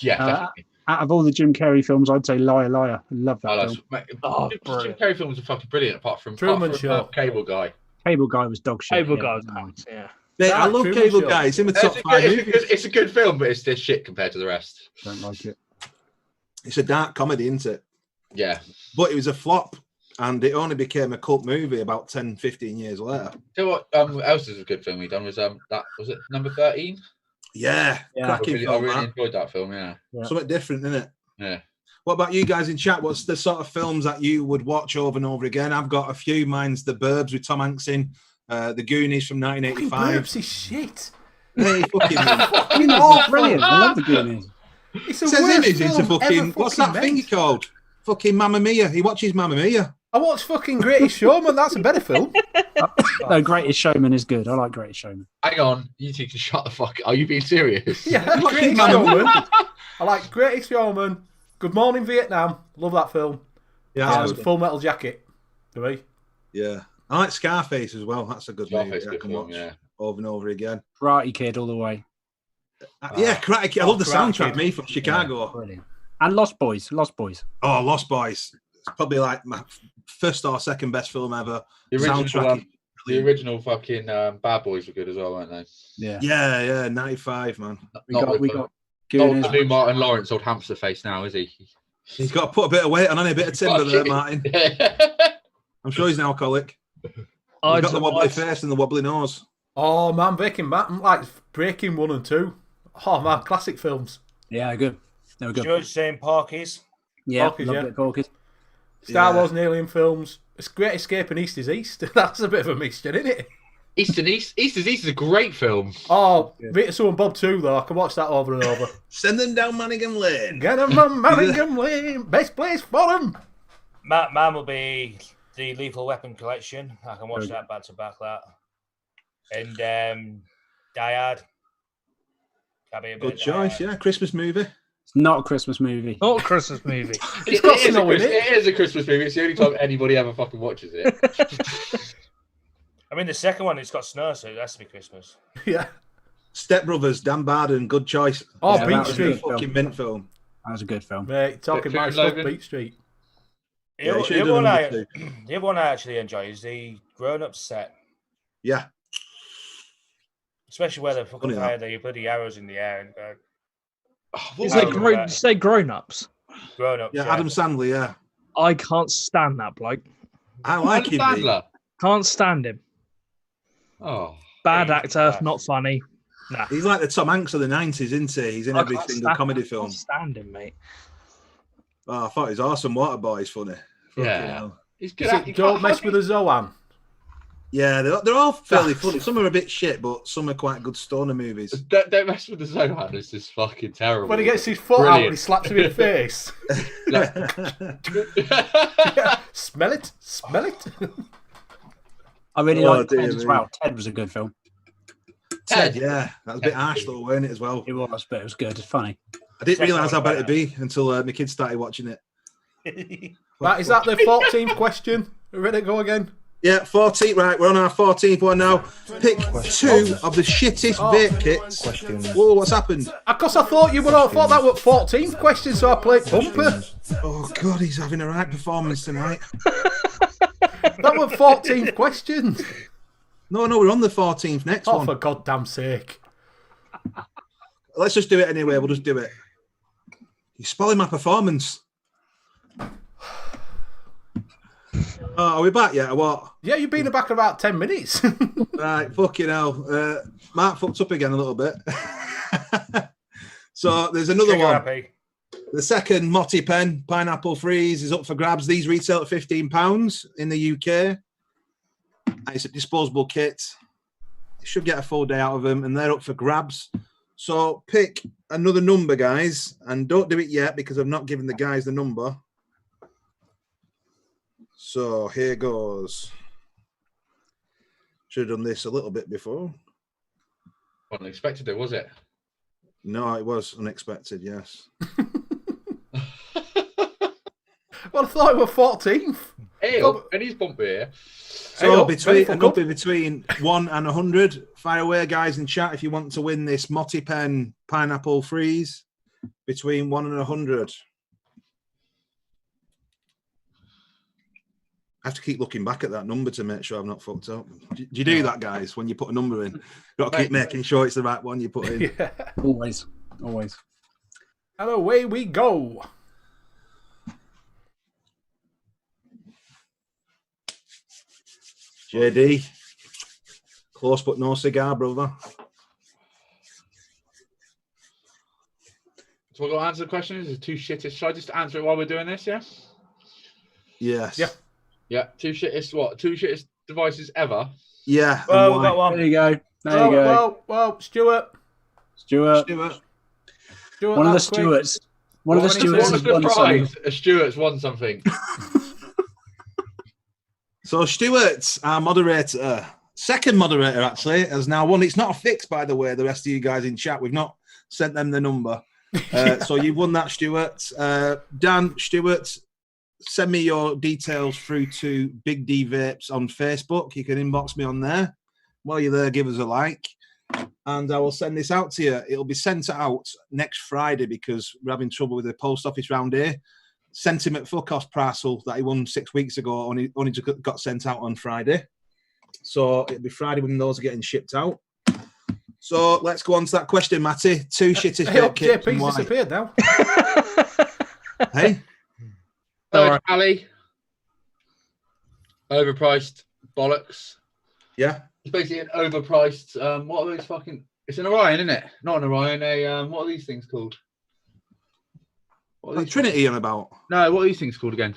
Yeah, definitely. Out of all the Jim Carrey films, I'd say Liar Liar. I love that film. Jim Carrey films are fucking brilliant, apart from Cable Guy. Cable Guy was dog shit. Cable Guy was pants, yeah. I love Cable Guy. It's in the top 5 movies. It's a good film, but it's this shit compared to the rest. Don't like it. It's a dark comedy, isn't it? Yeah. But it was a flop, and it only became a cult movie about 10, 15 years later. You know what else is a good film he done was was it number 13? Yeah. Cracking film. I really enjoyed that film, yeah. Something different, isn't it? Yeah. What about you guys in chat? What's the sort of films that you would watch over and over again? I've got a few. Mine's The Burbs with Tom Hanks in, The Goonies from 1985. Burbs is shit. Hey, fucking Goonies is brilliant. I love The Goonies. It's the says worst in it's into film fucking ever what's that fucking thing made. called? Fucking Mamma Mia. He watches Mamma Mia. I watched fucking Greatest Showman. That's a better film. No, Greatest Showman is good. I like Greatest Showman. Hang on, you two can shut the fuck. Are you being serious? Yeah, Greatest Showman. I like Greatest Showman. Good Morning Vietnam. Love that film. Yeah, And Full Metal Jacket. Do we? Yeah. I like Scarface as well. That's a good movie. I can watch over and over again. Karate Kid all the way. Yeah, Karate Kid. I love the Karate soundtrack. Kid. Me from Chicago. Yeah, brilliant. And Lost Boys. Lost Boys. Oh, Lost Boys. It's probably like my first or second best film ever. The original fucking Bad Boys were good as well, weren't they? Yeah. Yeah, 95, man. We got not Goonies. the new Martin Lawrence old hamster face now, is he? He's got to put a bit of weight on, a bit of timber there, Martin. I'm sure he's an alcoholic. He's got the wobbly face and the wobbly nose. Oh man, Breaking 1 and 2. Oh man, classic films. Yeah, good. They were good. George saying Parkies. Yeah, Porky's, loved yeah. it, Porky's. Star Wars and Alien films. It's Great Escape and East is East. That's a bit of a mixture, isn't it? East is a great film. Oh, Rita Sue and Bob too, though. I can watch that over and over. Send them down Manningham Lane. Get them on Manningham Lane. Best place for them. Mine will be the Lethal Weapon collection. I can watch that back to back. That and Die Hard. Good choice, yeah. Christmas movie. It's not a Christmas movie. Not a Christmas movie. It's got snow in it. It is a Christmas movie. It's the only time anybody ever fucking watches it. I mean, the second one, it's got snow, so it has to be Christmas. Yeah. Step Brothers, Dan Barden, good choice. Oh, Yeah, Beat that was a Street. good film. Fucking mint film. That was a good film. Mate, talking my stuff, Beat Street. Yeah, you The should have other one done number 2. the other one I actually enjoy is the grown-up set, Yeah. especially where they fucking Funny fire the bloody arrows in the air. And what Is was they it? Grown- say grown-ups? Grown up. Yeah, Adam Sandler. Yeah, I can't stand that bloke. I like him. mate. Sandler. Can't stand him. Oh, Bad Hey, actor, nice. not funny. Nah. He's like the Tom Hanks of the '90s, isn't he? He's in I every can't single stand- comedy I film. can't stand him, mate. Oh, I thought he was awesome. Waterboy's funny. Fucking yeah. hell. He's Is good. it Don't Mess with a Zoan? Yeah, they're all fairly funny. Some are a bit shit, but some are quite good stoner movies. Don't mess with the Zohan. It's just fucking terrible. When he gets his foot out and he Brilliant. slaps him in the face. Yeah, smell it, smell it. I really Oh, like dear Ted as me. well. Ted was a good film. Ted, yeah, that was a bit harsh though, weren't it, as well? It was, but it was good. It's funny. I didn't Check realise that how one bad it'd be until my kids started watching it. Right, is that the 14th question? Are we ready to go again? Yeah, 14th, right, we're on our 14th one now. Pick two of the shittest vape kits. Questions. Whoa, what's happened? Of course, I thought you would have thought that was 14th question, so I played bumper. Oh, God, he's having a right performance tonight. That was 14th question. No, we're on the 14th next Oh, one. for goddamn sake. Let's just do it anyway, we'll just do it. You're spoiling my performance. Oh, are we back yet or what? Yeah, you've been back in about 10 minutes. Right, fucking hell. Mark fucked up again a little bit. So there's another Trigger one. happy. The second Matty pen, Pineapple Freeze, is up for grabs. These retail at £15 in the UK. It's a disposable kit. You should get a full day out of them, and they're up for grabs. So pick another number, guys, and don't do it yet because I've not given the guys the number. So here goes. Should have done this a little bit before. Wasn't expected it, was it? No, it was unexpected, yes. Well, I thought it was 14th. Hey, Oh, and he's bumpy here. So Hey, between fuck a number up. between 1 and 100. Fire away, guys, in chat if you want to win this Matty pen Pineapple Freeze between 1 and 100. I have to keep looking back at that number to make sure I'm not fucked up. Do you do that, guys, when you put a number in? You've got to keep making sure it's the right one you put in. Yeah. Always. Always. And away we go. JD, close but no cigar, brother. So we've got to answer the question. Is it two shittest? Should I just answer it while we're doing this? Yeah. Yes. Yeah. Yeah. Two shittest. What? Two shittest devices ever. Yeah. Well, and we've why? got one. There you go. There you go. Whoa, Stuart. Stuart. Stuart. Stuart, One of the that quick. Stewarts. One of the What Stewarts What has was the won something. prize? A Stewart's won something. So Stuart, our moderator, second moderator actually, has now won. It's not a fix, by the way, the rest of you guys in chat. We've not sent them the number. So you've won that, Stuart. Dan, Stuart, send me your details through to Big D Vapes on Facebook. You can inbox me on there. While you're there, give us a like. And I will send this out to you. It'll be sent out next Friday because we're having trouble with the post office round here. Sent him at full cost parcel that he won 6 weeks ago. Only just got sent out on Friday. So it'll be Friday when those are getting shipped out. So let's go on to that question, Matty. Two shittest Hey, vape kits and JP's why? disappeared now. Hey, Ali. Overpriced bollocks. yeah. It's basically an overpriced. What are those fucking? It's an Orion, isn't it? Not an Orion. A what are these things called? What are Like these Trinity on about. No, what are these things called again?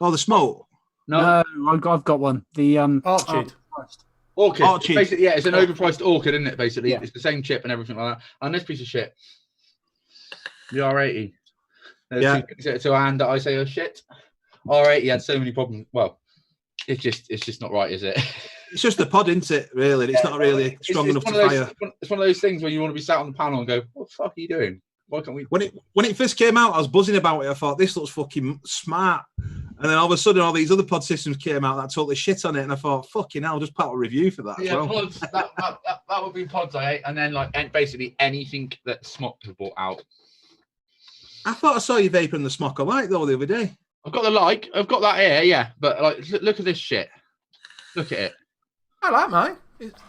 Oh, the smoke. No, No, I've got one. The Orchard. Orchid. Orchid. Basically, yeah, it's an overpriced orchid, isn't it? Basically, Yeah. it's the same chip and everything like that. And this piece of shit, the R80. There's Yeah. two things to hand that I say are shit. R80 had so many problems. Well, it's just not right, is it? It's just the pod, isn't it? Really, it's not really strong enough to one of those, fire. It's one of those things where you want to be sat on the panel and go, "What the fuck are you doing? Why can't we?" When it first came out, I was buzzing about it. I thought this looks fucking smart, and then all of a sudden, all these other pod systems came out that totally shit on it, and I thought, fucking hell, just put a review for that. Yeah, as well. pods. That would be pods I hate, and then and basically anything that Smock has brought out. I thought I saw you vaping the Smocker Light though the other day. I've got I've got that here, yeah. But look at this shit. Look at it. I like mine.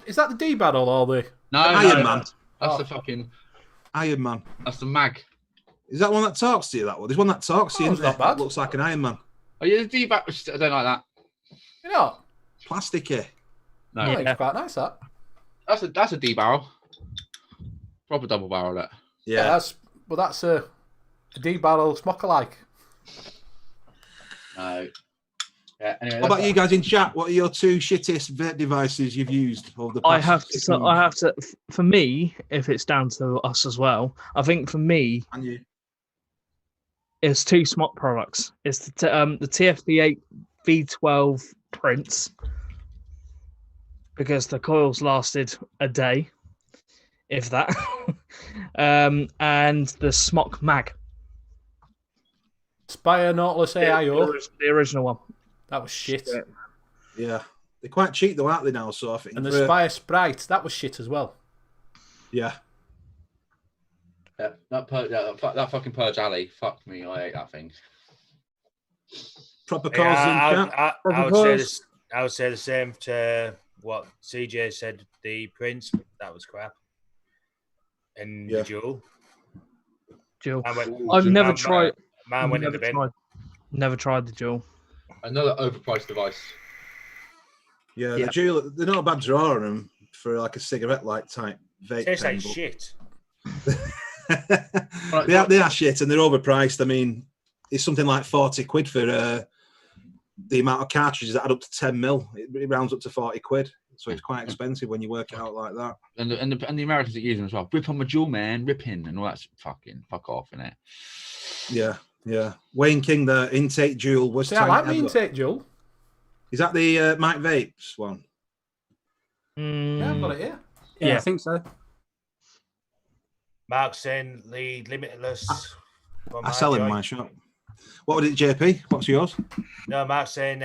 Is that the D-Battle or the... No, Iron no, Man. That's the fucking. Iron Man. That's the mag. Is that one that talks to you? That one? There's one that talks to you. It's Isn't not there? bad. Looks like an Iron Man. Oh, yeah, the D-Vapes. I don't like that. You know, Plasticky. No, I think it's quite nice, that. that's a D-barrel. Proper double barrel, that. Yeah, that's a D-barrel smoker-like. No. Yeah, anyway, How about you guys in chat? What are your 2 shittiest vape devices you've used over the past I have 6 to. months? For me, if it's down to us as well, I think for me, And you? it's 2 smart products. It's the TFB8 V12 prints because the coils lasted a day, if that, and the Smok Mag. Spire Nautilus AIO. The original one. That was shit. Yeah. They're quite cheap though, aren't they now? So I think. And the Spire Sprite, that was shit as well. Yeah. Yeah, that fucking Purge Alley. Fuck me, I hate that thing. Proper calls in chat. I would say the same to what CJ said. The Prince, that was crap. And the Jewel. I've never tried. Man went in the bin. Never tried the Jewel. Another overpriced device. Yeah, the Jewel. They're not a bad draw on them for like a cigarette-like type vape. Tastes like shit. They are shit and they're overpriced. I mean, it's something like 40 quid for the amount of cartridges that add up to 10 mil. It rounds up to 40 quid. So it's quite expensive when you work it out like that. And the Americans that use them as well. Rip on my jewel, man. Rip in and all that's fucking fuck off, innit? Yeah, yeah. Wayne King, the intake jewel was. See, I like the intake jewel. Is that the Mike Vapes one? Yeah, I've got it here. Yeah, I think so. Mark's saying the Limitless. I sell in my shop. What was it, JP? What's yours? No, Mark's saying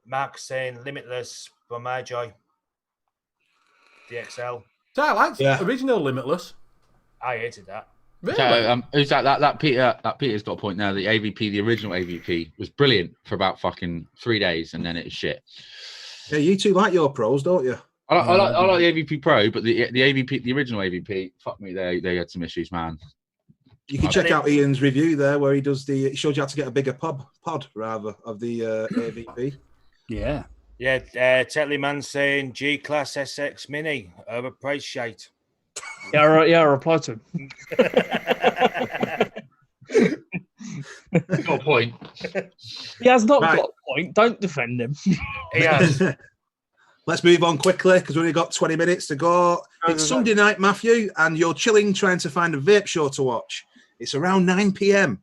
Mark's saying Limitless for my joy. DXL. So I liked original Limitless. I hated that. Really? So who's that Peter? That Peter's got a point now. The AVP, the original AVP, was brilliant for about fucking 3 days, and then it's shit. Yeah, you two like your pros, don't you? I like the AVP Pro, but the AVP, the original AVP, fuck me, they had some issues, man. You can check out Ian's review there, where he does he shows you how to get a bigger pod rather of the AVP. Yeah. Yeah, Tetley Man saying G-Class SX Mini, overpriced shite. Yeah, I replied to him. He's got a point. He has not got a point. Don't defend him. He has. Let's move on quickly because we've only got 20 minutes to go. It's Sunday night, Matthew, and you're chilling trying to find a vape show to watch. It's around 9 p.m.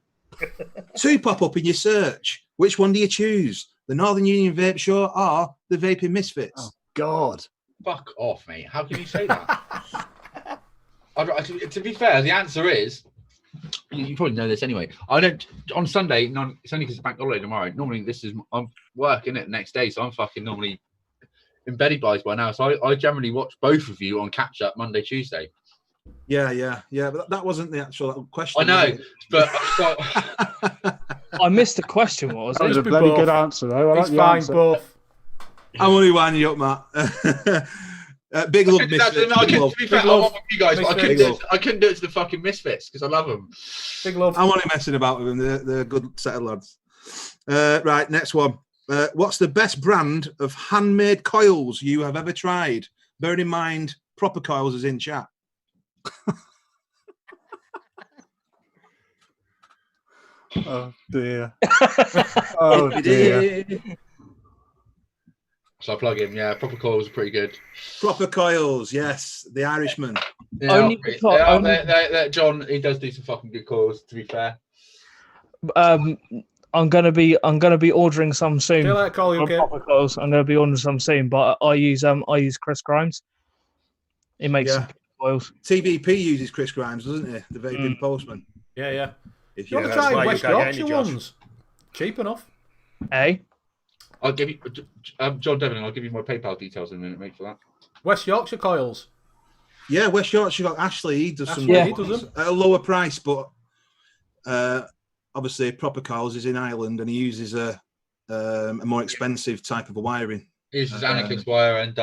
2 pop up in your search. Which one do you choose? The Northern Union Vape Show or the Vaping Misfits? Oh, God. Fuck off, mate. How can you say that? To be fair, the answer is, you probably know this anyway. I don't, on Sunday, it's only because it's bank holiday tomorrow. Normally, I'm working it the next day, so I'm fucking normally in beddy buys by now. So I generally watch both of you on catch up Monday, Tuesday. Yeah. But that wasn't the actual question. I know, but I missed the question. What was That was it? a bloody good answer, though. I like It's the fine, answer. both. I'm only winding you up, Matt. Big love, Misfits. To be fair, I love you guys, but I couldn't do it to the fucking Misfits because I love them. Big love. I'm only messing about with them. They're a good set of lads. Right, next one. What's the best brand of handmade coils you have ever tried? Bearing in mind, proper coils is in chat. Oh, dear. Oh, dear. So I plug in. Yeah, proper coils are pretty good. Proper coils, yes. The Irishman. John, he does do some fucking good coils. To be fair, I'm gonna be ordering some soon. Feel like call you, okay? Proper coils. I'm gonna be ordering some soon, but I use Chris Grimes. He makes some coils. TVP uses Chris Grimes, doesn't he? The Vaping Postman. Yeah. If You want to that's try why you West can't get Yorkshire any, Josh. ones? Cheap enough. Hey, I'll give you John Devlin. I'll give you my PayPal details in a minute, mate, for that. West Yorkshire coils. Yeah, West Yorkshire got Ashley. He does some. Ashley, he does them. At a lower price, but obviously proper coils is in Ireland, and he uses a more expensive type of a wiring. He uses Anarchist wire and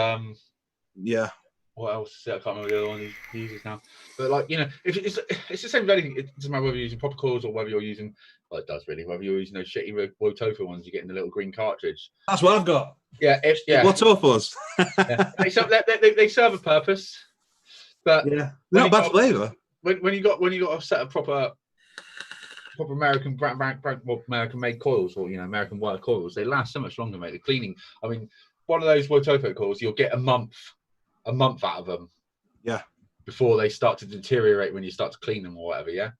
Yeah. what else? I can't remember the other one he uses now. But like, you know, if it's the same with anything. It doesn't matter whether you're using proper coils or whether you're using, well, it does really. Whether you're using those shitty Wotofa ones, you get in the little green cartridge. That's what I've got. Yeah, What offers? Yeah. They serve a purpose, but yeah, they're not bad flavour. When you got a set of proper American brand, well, American made coils, or you know, American wire coils, they last so much longer, mate. The cleaning, I mean, one of those Wotofa coils, you'll get a month out of them. Yeah. Before they start to deteriorate when you start to clean them or whatever. Yeah.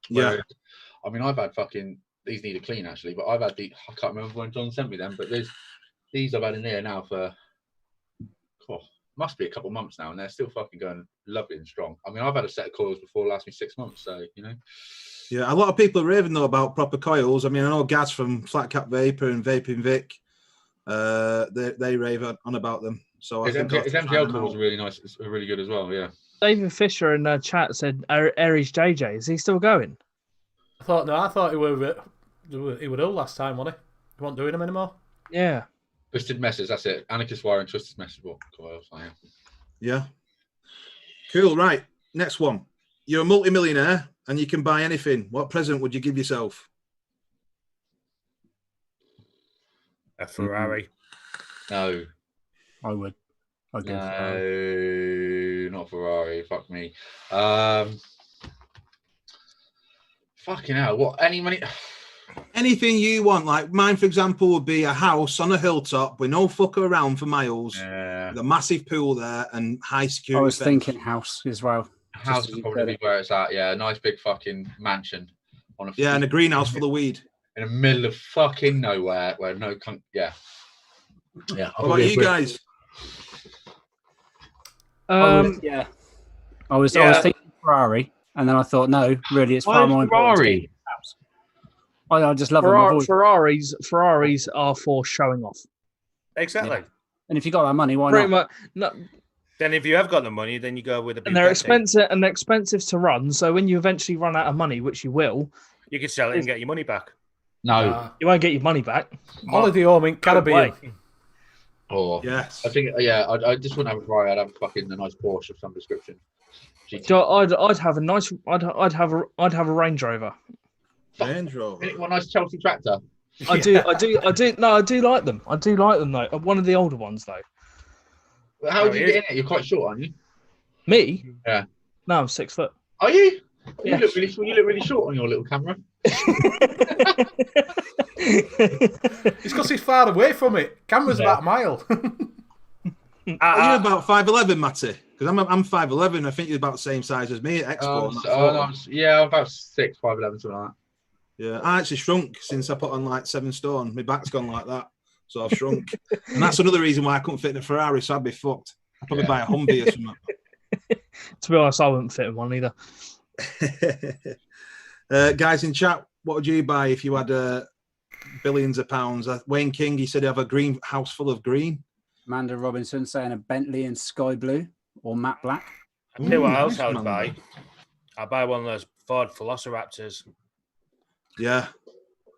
Whereas, Yeah. I mean, I've had these need a clean actually, but I've had I can't remember when John sent me them, but these I've had in there now for must be a couple of months now, and they're still fucking going lovely and strong. I mean, I've had a set of coils before last me 6 months, so you know. Yeah, a lot of people are raving though about proper coils. I mean, I know Gaz from Flat Cap Vapor and Vaping Vic, they rave on about them. So his MGL coils are really nice. It's really good as well. Yeah. David Fisher in the chat said Aries JJ. Is he still going? I thought he would all last time, wasn't he? He wasn't doing them anymore. Yeah. Twisted Messes, that's it. Anarchist Wire and Twisted Messes. Coils, yeah. Cool. Right. Next one. You're a multimillionaire and you can buy anything. What present would you give yourself? A Ferrari. No. I would. I'd go No, not Ferrari. Fuck me. Fucking hell. What? Any money? Anything you want. Like mine, for example, would be a house on a hilltop with no fucker around for miles. Yeah. With a massive pool there and high security. I was thinking house as well. House would probably be where it's at. Yeah, a nice big fucking mansion on a and a greenhouse full of weed in the middle of fucking nowhere where no yeah. What about you guys? I was thinking Ferrari, and then I thought, no, really, it's far more important. Ferrari. I just love them. Ferraris are for showing off. Exactly. Yeah. And if you got that money, why Pretty not? Much, Then if you have got the money, then you go with a big. And they're expensive to run. So when you eventually run out of money, which you will, you can sell it and get your money back. No, you won't get your money back. Holiday home in Caribbean. Or yes, I think I just wouldn't have a Ferrari. I'd have a nice Porsche of some description. So I'd have a nice. I'd have a Range Rover. Range Rover. What a nice Chelsea tractor. I do. No, I do like them. I do like them though. One of the older ones though. How do you get in it? You're quite short, aren't you? Me? Yeah. No, I'm 6 foot. Are you? Yeah. You look really short on your little camera. It's because he's far away from it. Camera's about a mile. Are you about 5'11", Matty? Because I'm 5'11". I think you're about the same size as me at Expo. I'm about 6'5", 11", something like that. Yeah, I actually shrunk since I put on like 7 stone. My back's gone like that, so I've shrunk. And that's another reason why I couldn't fit in a Ferrari, so I'd be fucked. I'd probably buy a Humvee or something. To be honest, I wouldn't fit in one either. Guys in chat, what would you buy if you had billions of pounds? Wayne King, he said he'd have a greenhouse full of green. Amanda Robinson saying a Bentley in sky blue or matte black. I'll tell you what else I would buy. I'd buy one of those Ford Velociraptors. Yeah.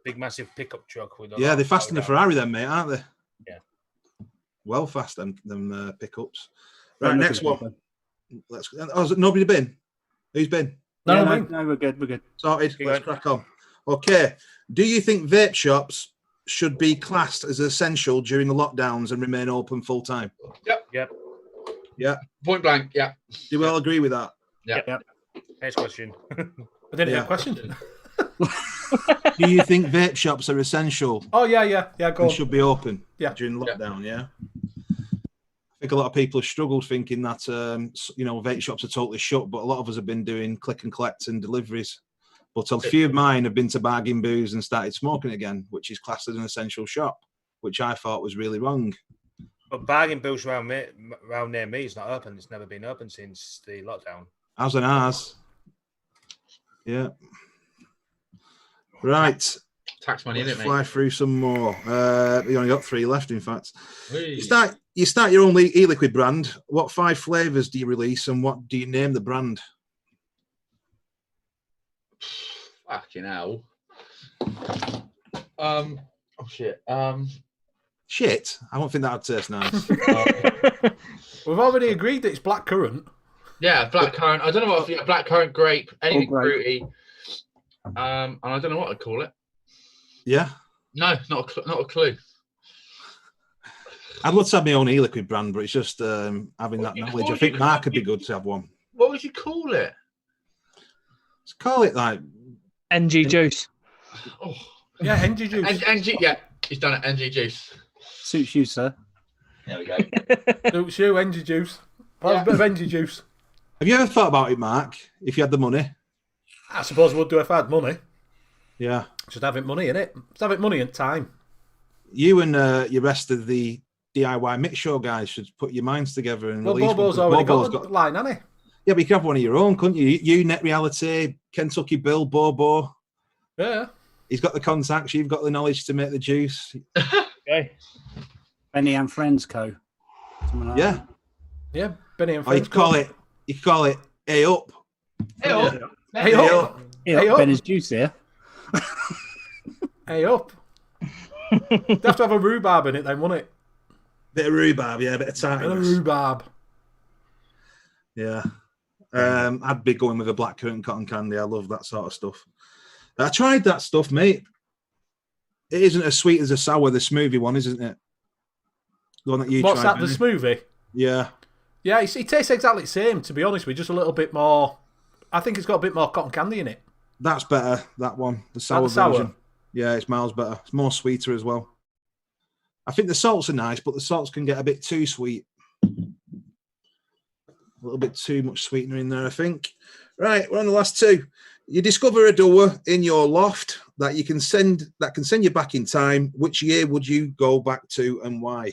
Big, massive pickup truck. With they're faster than a Ferrari then, mate, aren't they? Yeah. Well fast, them pickups. Right, next one. Nobody been? Who's been? No, we're good. We're good. Sorted. Let's crack on. Okay. Do you think vape shops should be classed as essential during the lockdowns and remain open full time? Yep. Yeah. Point blank. Yeah. Do we all agree with that? Yeah. Yep. Next question. I didn't hear a question. Do you think vape shops are essential? Oh yeah. Go on. Should be open. Yeah. During lockdown. Yeah. I think a lot of people have struggled thinking that vape shops are totally shut, but a lot of us have been doing click and collect and deliveries. But a few of mine have been to Bargain Booze and started smoking again, which is classed as an essential shop, which I thought was really wrong. But Bargain Booze around near me is not open. It's never been open since the lockdown. Ours and ours. Yeah. Right. Tax money, Let's innit, fly mate? through some more. We only got 3 left, in fact. You start your own e-liquid brand. What 5 flavors do you release, and what do you name the brand? Fucking hell. Oh shit. Shit. I don't think that would taste nice. We've already agreed that it's blackcurrant. Yeah, blackcurrant. I don't know what blackcurrant, grape, anything grape. fruity. And I don't know what I'd call it. Yeah. No, not a clue. I'd love to have my own e-liquid brand, but it's just having that you- knowledge. what I think you- Mark would be good to have one. What would you call it? Let's call it like NG juice. Oh, Yeah, NG juice. NG. Yeah, he's done it. NG juice. Suits you, sir. There we go. Suits you, NG juice. Have a bit of NG juice. Have you ever thought about it, Mark? If you had the money? I suppose I would do if I had money. Yeah. Just having money in it. Just having money and time. You and your rest of the DIY mix show guys should put your minds together and Well, release one, Bobo's 'cause already Bobo's got a line, hasn't he? Yeah, but you can have one of your own, couldn't you? You, Net Reality, Kentucky Bill, Bobo. Yeah. He's got the contacts. You've got the knowledge to make the juice. Okay. Benny and Friends Co. Something like Yeah. that. Yeah, Benny and Or you Friends. could call it. You could call it A Up. Hey Hey up. up. Yeah, Hey, up. Benny's juice here. Hey up. They'd have to have a rhubarb in it then, wouldn't it? Bit of rhubarb, yeah, bit of And a tartness. rhubarb. Yeah. I'd be going with a blackcurrant cotton candy. I love that sort of stuff. I tried that stuff, mate. It isn't as sweet as a sour, the smoothie one, isn't it? The one that you What's tried. that, the Benny? smoothie? Yeah. Yeah, it tastes exactly the same, to be honest with you, just a little bit more. I think it's got a bit more cotton candy in it. That's better, that one. The sour the sour? version. Yeah, it's miles better. It's more sweeter as well. I think the salts are nice, but the salts can get a bit too sweet. A little bit too much sweetener in there, I think. Right, we're on the last two. You discover a door in your loft that can send you back in time. Which year would you go back to and why?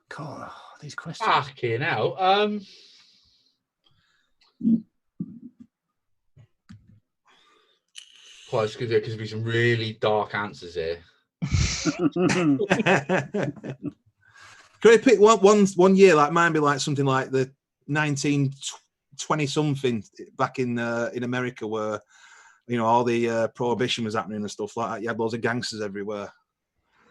God, these questions. Fucking hell. Well, it's because there'll be some really dark answers here. Can I pick one year? Like mine, be like something like the 1920 something back in America, where all the prohibition was happening and stuff like that. You had loads of gangsters everywhere.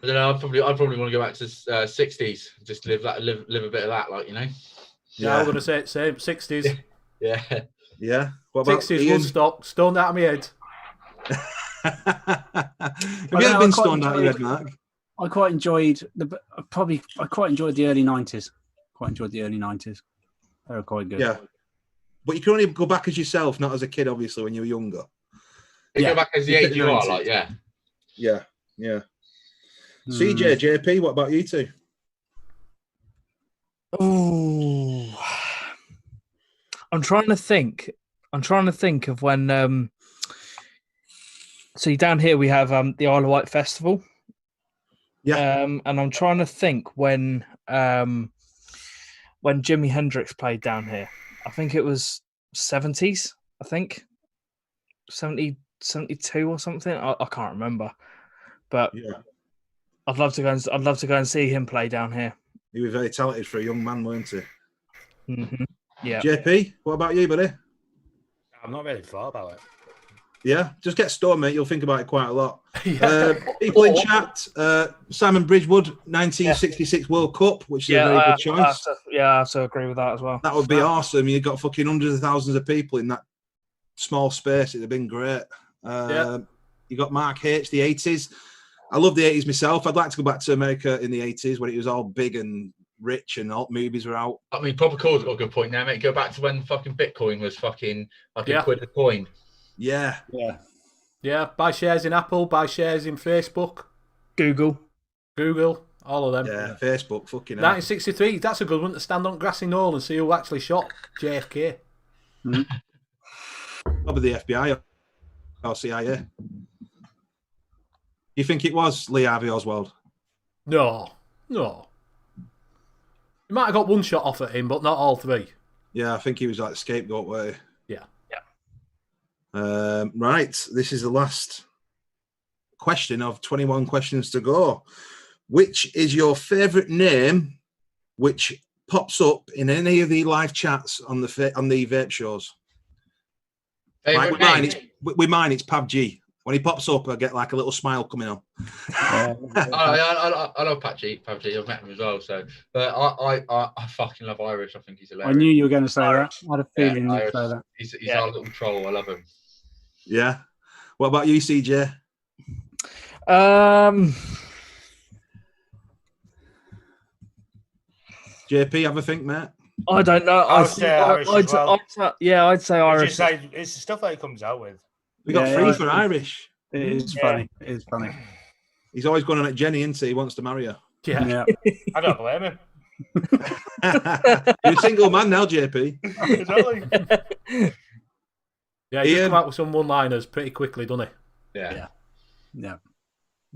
I don't know. I'd probably want to go back to 60s. Just live a bit of that, Yeah, I'm going to say it same. 60s. Yeah. Yeah. What about 60s Ian? Woodstock, stoned out of my head. Have you ever been stoned out of your head, Mark? I quite enjoyed the early 90s. Quite enjoyed the early 90s. They were quite good. Yeah. But you can only go back as yourself, not as a kid, obviously, when you were younger. You go back as the age you are, 90s. yeah. Yeah, yeah. CJ, JP, what about you two? Oh, I'm trying to think of when. So down here we have the Isle of Wight Festival. Yeah. And I'm trying to think when Jimi Hendrix played down here. I think it was 70s. I think 70, 72 or something. I can't remember, but Yeah. I'd love to go and see him play down here. He was very talented for a young man, weren't he? Mm-hmm. Yeah. JP, what about you, buddy? I've not really thought about it. Yeah, just get stoned, mate. You'll think about it quite a lot. Yeah. People in chat, Simon Bridgewood, 1966 World Cup, which is a very good choice. I have to agree with that as well. That would be awesome. You've got fucking hundreds of thousands of people in that small space. It'd have been great. You got Mark H, the 80s. I love the 80s myself. I'd like to go back to America in the 80s when it was all big and rich and all movies were out. I mean, Proper Cool's got a good point there, mate. Go back to when fucking Bitcoin was fucking like a quid a coin. Yeah. Yeah. Yeah, buy shares in Apple, buy shares in Facebook, Google, all of them. Yeah, Facebook, fucking hell. 1963, that's a good one to stand on grassy knoll and see who actually shot JFK. Probably the FBI or CIA. You think it was Lee Harvey Oswald? No. He might have got one shot off at him, but not all three. Yeah, I think he was like the scapegoat way. Yeah. Right, this is the last question of 21 questions to go. Which is your favourite name which pops up in any of the live chats on the vape shows? Like with mine, it's PUBG. When he pops up, I get like a little smile coming on. I love Patchy. I've met him as well. So, but I fucking love Irish. I think he's I hilarious. knew you were going to say that. I had a feeling you'd Irish. say that. He's our little troll. I love him. Yeah. What about you, CJ? JP, have a think, mate. I don't know. I'd say Irish as well. I'd say Irish. It's the stuff that he comes out with. We got three for Irish. It is funny. It is funny. He's always going on at Jenny, isn't he? He wants to marry her. Yeah. I don't blame him. You're a single man now, JP. Exactly. Yeah, he just come out with some one-liners pretty quickly, doesn't he? Yeah. It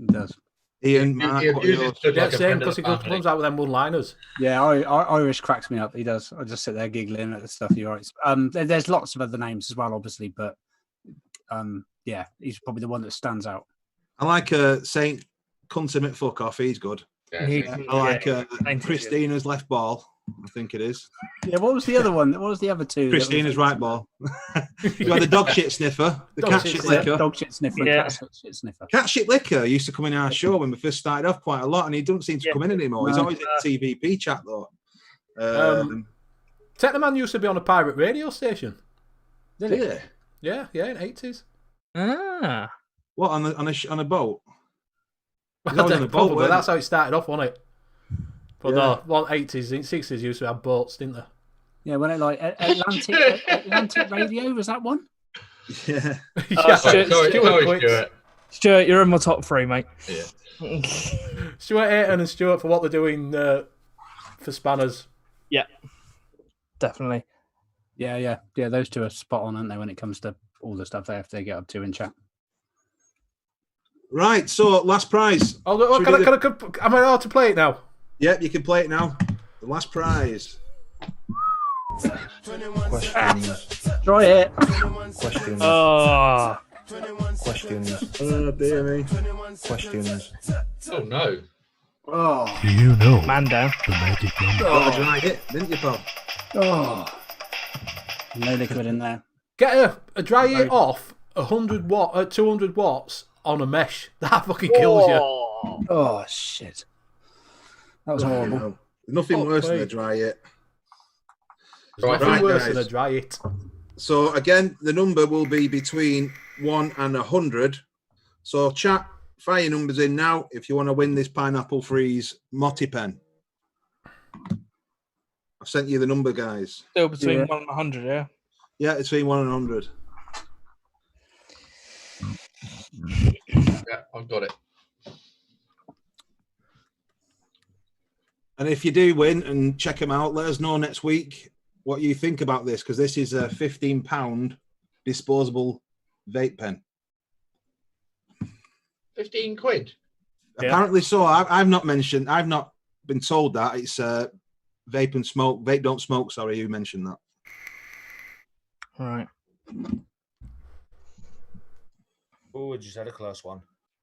does. Ian, Matt, what are yours? Yeah, same, because he comes out with them one-liners. Yeah, Irish cracks me up. He does. I just sit there giggling at the stuff he writes. There's lots of other names as well, obviously, but yeah, he's probably the one that stands out. I like Saint Consummate Fuck Off. He's good. Yeah, I like Christina's Left Ball. I think it is. Yeah, what was the other one? What was the other two? Christina's Right Ball. You got the Dog Shit Sniffer, the Cat Shit Licker. Dog Shit Sniffer, Yeah. Cat Shit Sniffer. Cat Shit Licker used to come in our show when we first started off quite a lot, and he doesn't seem to come in anymore. He's No. always in TVP chat, though. Technoman used to be on a pirate radio station. Did it? Yeah. Yeah, in the 80s. Ah. What, on a boat? He's Well, always on a boat, probably, weren't that's how it started off, wasn't it? But Yeah. no, 80s, 60s used to have boats, didn't they? Yeah, when it like Atlantic Radio, was that one? Yeah. Yeah, Stuart, Stuart. Stuart, you're in my top three, mate. Yeah. Stuart Ayton and Stuart for what they're doing for Spanners. Yeah, definitely. Yeah. Those two are spot on, aren't they, when it comes to all the stuff they have to get up to in chat. Right, so last prize. Oh, Should we do am I allowed to play it now? Yep, you can play it now. The last prize. Questions. Try it. Questions. Oh, Questions. Oh, dear me. Questions. Oh no. Oh, Do you know man down. the magic number? Got a dry hit, didn't you, pal? No liquid in there. Get a dry it off 200 watts on a mesh. That fucking kills you. Oh shit, that was horrible. There's nothing worse than a dry hit. Nothing Right, worse guys. than a dry it. So again, the number will be between 1 and 100. So chat, fire your numbers in now if you want to win this Pineapple Freeze Matty pen. I've sent you the number, guys. Still between Yeah. 1 and 100, yeah. Yeah, it's between 1 and 100. Yeah, I've got it. And if you do win and check them out, let us know next week what you think about this, because this is a £15 disposable vape pen. 15 quid. Yeah. Apparently so. I've not been told that. It's vape and smoke. Vape don't smoke, sorry, you mentioned that. All right. Oh, just had a close one.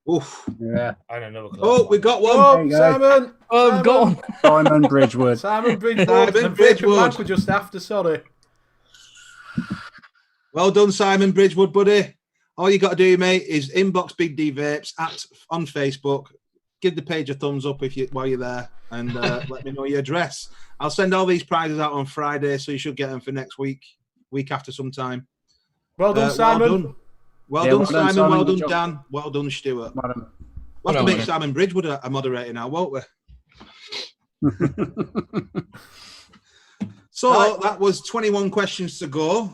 Oof. Yeah, And another close Oh, one. we got one. Oh, There you go. Simon! Oh, I've got one. Simon Bridgewood. Simon Bridgewood. Simon and Bridgewood. Vaping Mank were just after, sorry. Well done, Simon Bridgewood, buddy. All you got to do, mate, is inbox Big D Vapes on Facebook. Give the page a thumbs up while you're there, and let me know your address. I'll send all these prizes out on Friday, so you should get them for next week after sometime. Well done, Simon. Well Yeah, done, well done, Simon. Simon. Well Good done, job. Dan. Well done, Stuart. Madam. We'll have to Well make done. Simon Bridgewood a moderator now, won't we? So that was 21 questions to go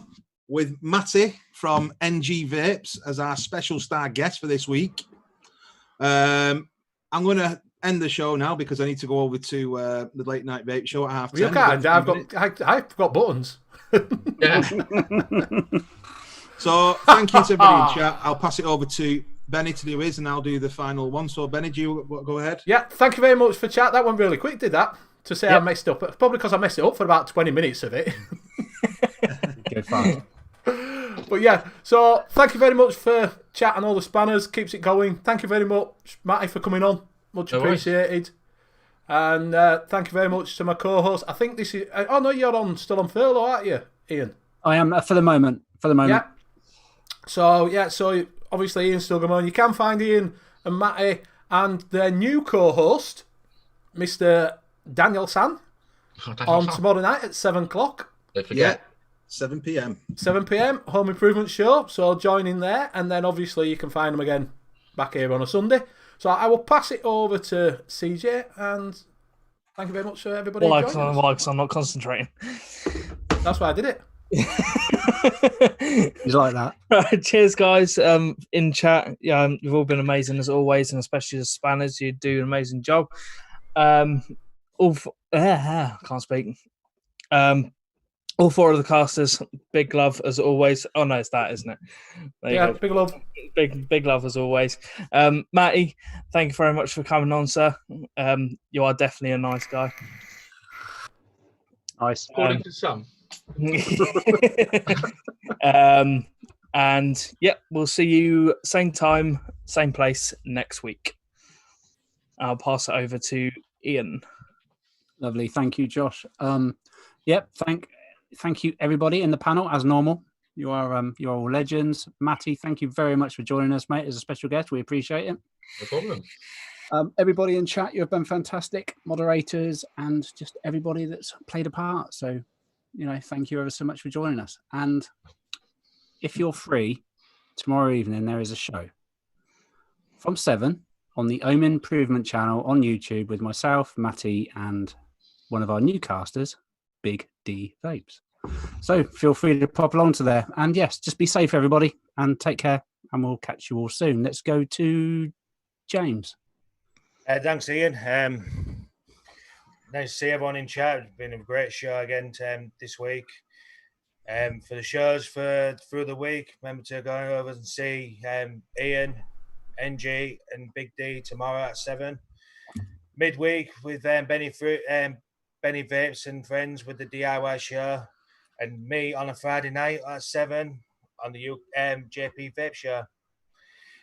with Matty from NG Vapes as our special star guest for this week. I'm going to end the show now because I need to go over to the late night vape show at 10:30. You can't. I've got buttons. Yeah. So thank you to everybody in chat. I'll pass it over to Benny to do his, and I'll do the final one. So Benny, do you go ahead? Yeah, thank you very much for chat. That went really quick, did that? To say I messed up. Probably because I messed it up for about 20 minutes of it. Good fun. But yeah, so thank you very much for chat and all the spanners. Keeps it going. Thank you very much, Matty, for coming on. Much No worries. appreciated. And thank you very much to my co-host. I think this is... oh, no, you're still on furlough, aren't you, Ian? I am for the moment. Yeah. So obviously Ian's still going on. You can find Ian and Matty and their new co-host, Mr. Daniel San, on tomorrow night at 7 o'clock. Don't forget. 7 p.m. 7 p.m. Home Improvement Show. So join in there, and then obviously you can find them again back here on a Sunday. So I will pass it over to CJ, and thank you very much for everybody. Why? Because I'm not concentrating. That's why I did it. He's like that. Right, cheers, guys. In chat, you've all been amazing as always, and especially the Spanners, you do an amazing job. Can't speak. All four of the casters, big love as always. Oh no, it's that, isn't it? There big love. Big love as always. Matty, thank you very much for coming on, sir. You are definitely a nice guy. Nice. According to some. And yeah, we'll see you same time, same place next week. I'll pass it over to Ian. Lovely. Thank you, Josh. Thank you everybody in the panel as normal. You are all legends. Matty, thank you very much for joining us, mate, as a special guest. We appreciate it. No problem. Everybody in chat, you have been fantastic. Moderators and just everybody that's played a part. So, thank you ever so much for joining us. And if you're free, tomorrow evening there is a show from 7 on the Home Improvement channel on YouTube with myself, Matty, and one of our new casters, Big D Vapes. So feel free to pop along to there. And yes, just be safe, everybody, and take care. And we'll catch you all soon. Let's go to James. Thanks, Ian. Nice to see everyone in chat. It's been a great show again this week. For the shows through the week, remember to go over and see Ian, NG, and Big D tomorrow at 7. Midweek with Benny Vapes and friends with the DIY show, and me on a Friday night at 7 on the JP Vape show.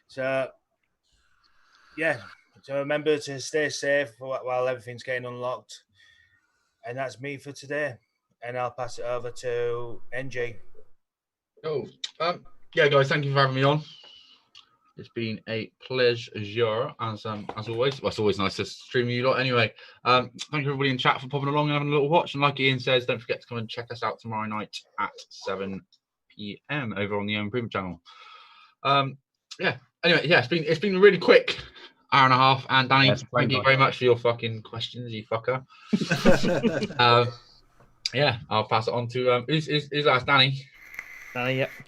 So remember to stay safe while everything's getting unlocked. And that's me for today. And I'll pass it over to NG. Guys, thank you for having me on. It's been a pleasure as always. Well, it's always nice to stream you lot anyway. Thank you everybody in chat for popping along and having a little watch. And like Ian says, don't forget to come and check us out tomorrow night at 7 p.m. over on the Home Improvement channel. Anyway, it's been a really quick hour and a half. And Danny, thank you very much for your fucking questions, you fucker. I'll pass it on to who's last, Danny.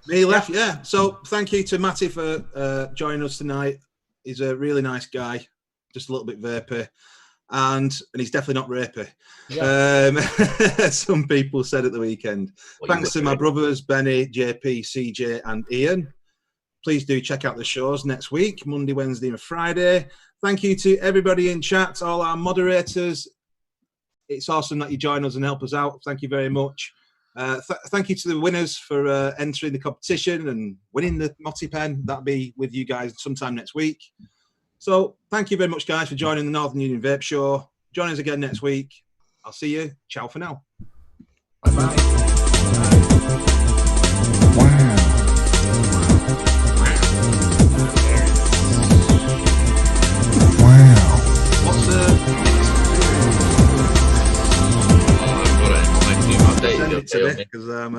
Me left, yeah. So thank you to Matty for joining us tonight. He's a really nice guy, just a little bit vapey, and he's definitely not rapey. Yeah. Some people said at the weekend. Thanks to my brothers Benny, JP, CJ, and Ian. Please do check out the shows next week, Monday, Wednesday, and Friday. Thank you to everybody in chat, all our moderators. It's awesome that you join us and help us out. Thank you very much. Thank you to the winners for entering the competition and winning the Matty pen. That'll be with you guys sometime next week. So thank you very much, guys, for joining the Northern Union Vape Show. Join us again next week. I'll see you. Ciao for now. Bye-bye. Wow. What's Send it to me because I'm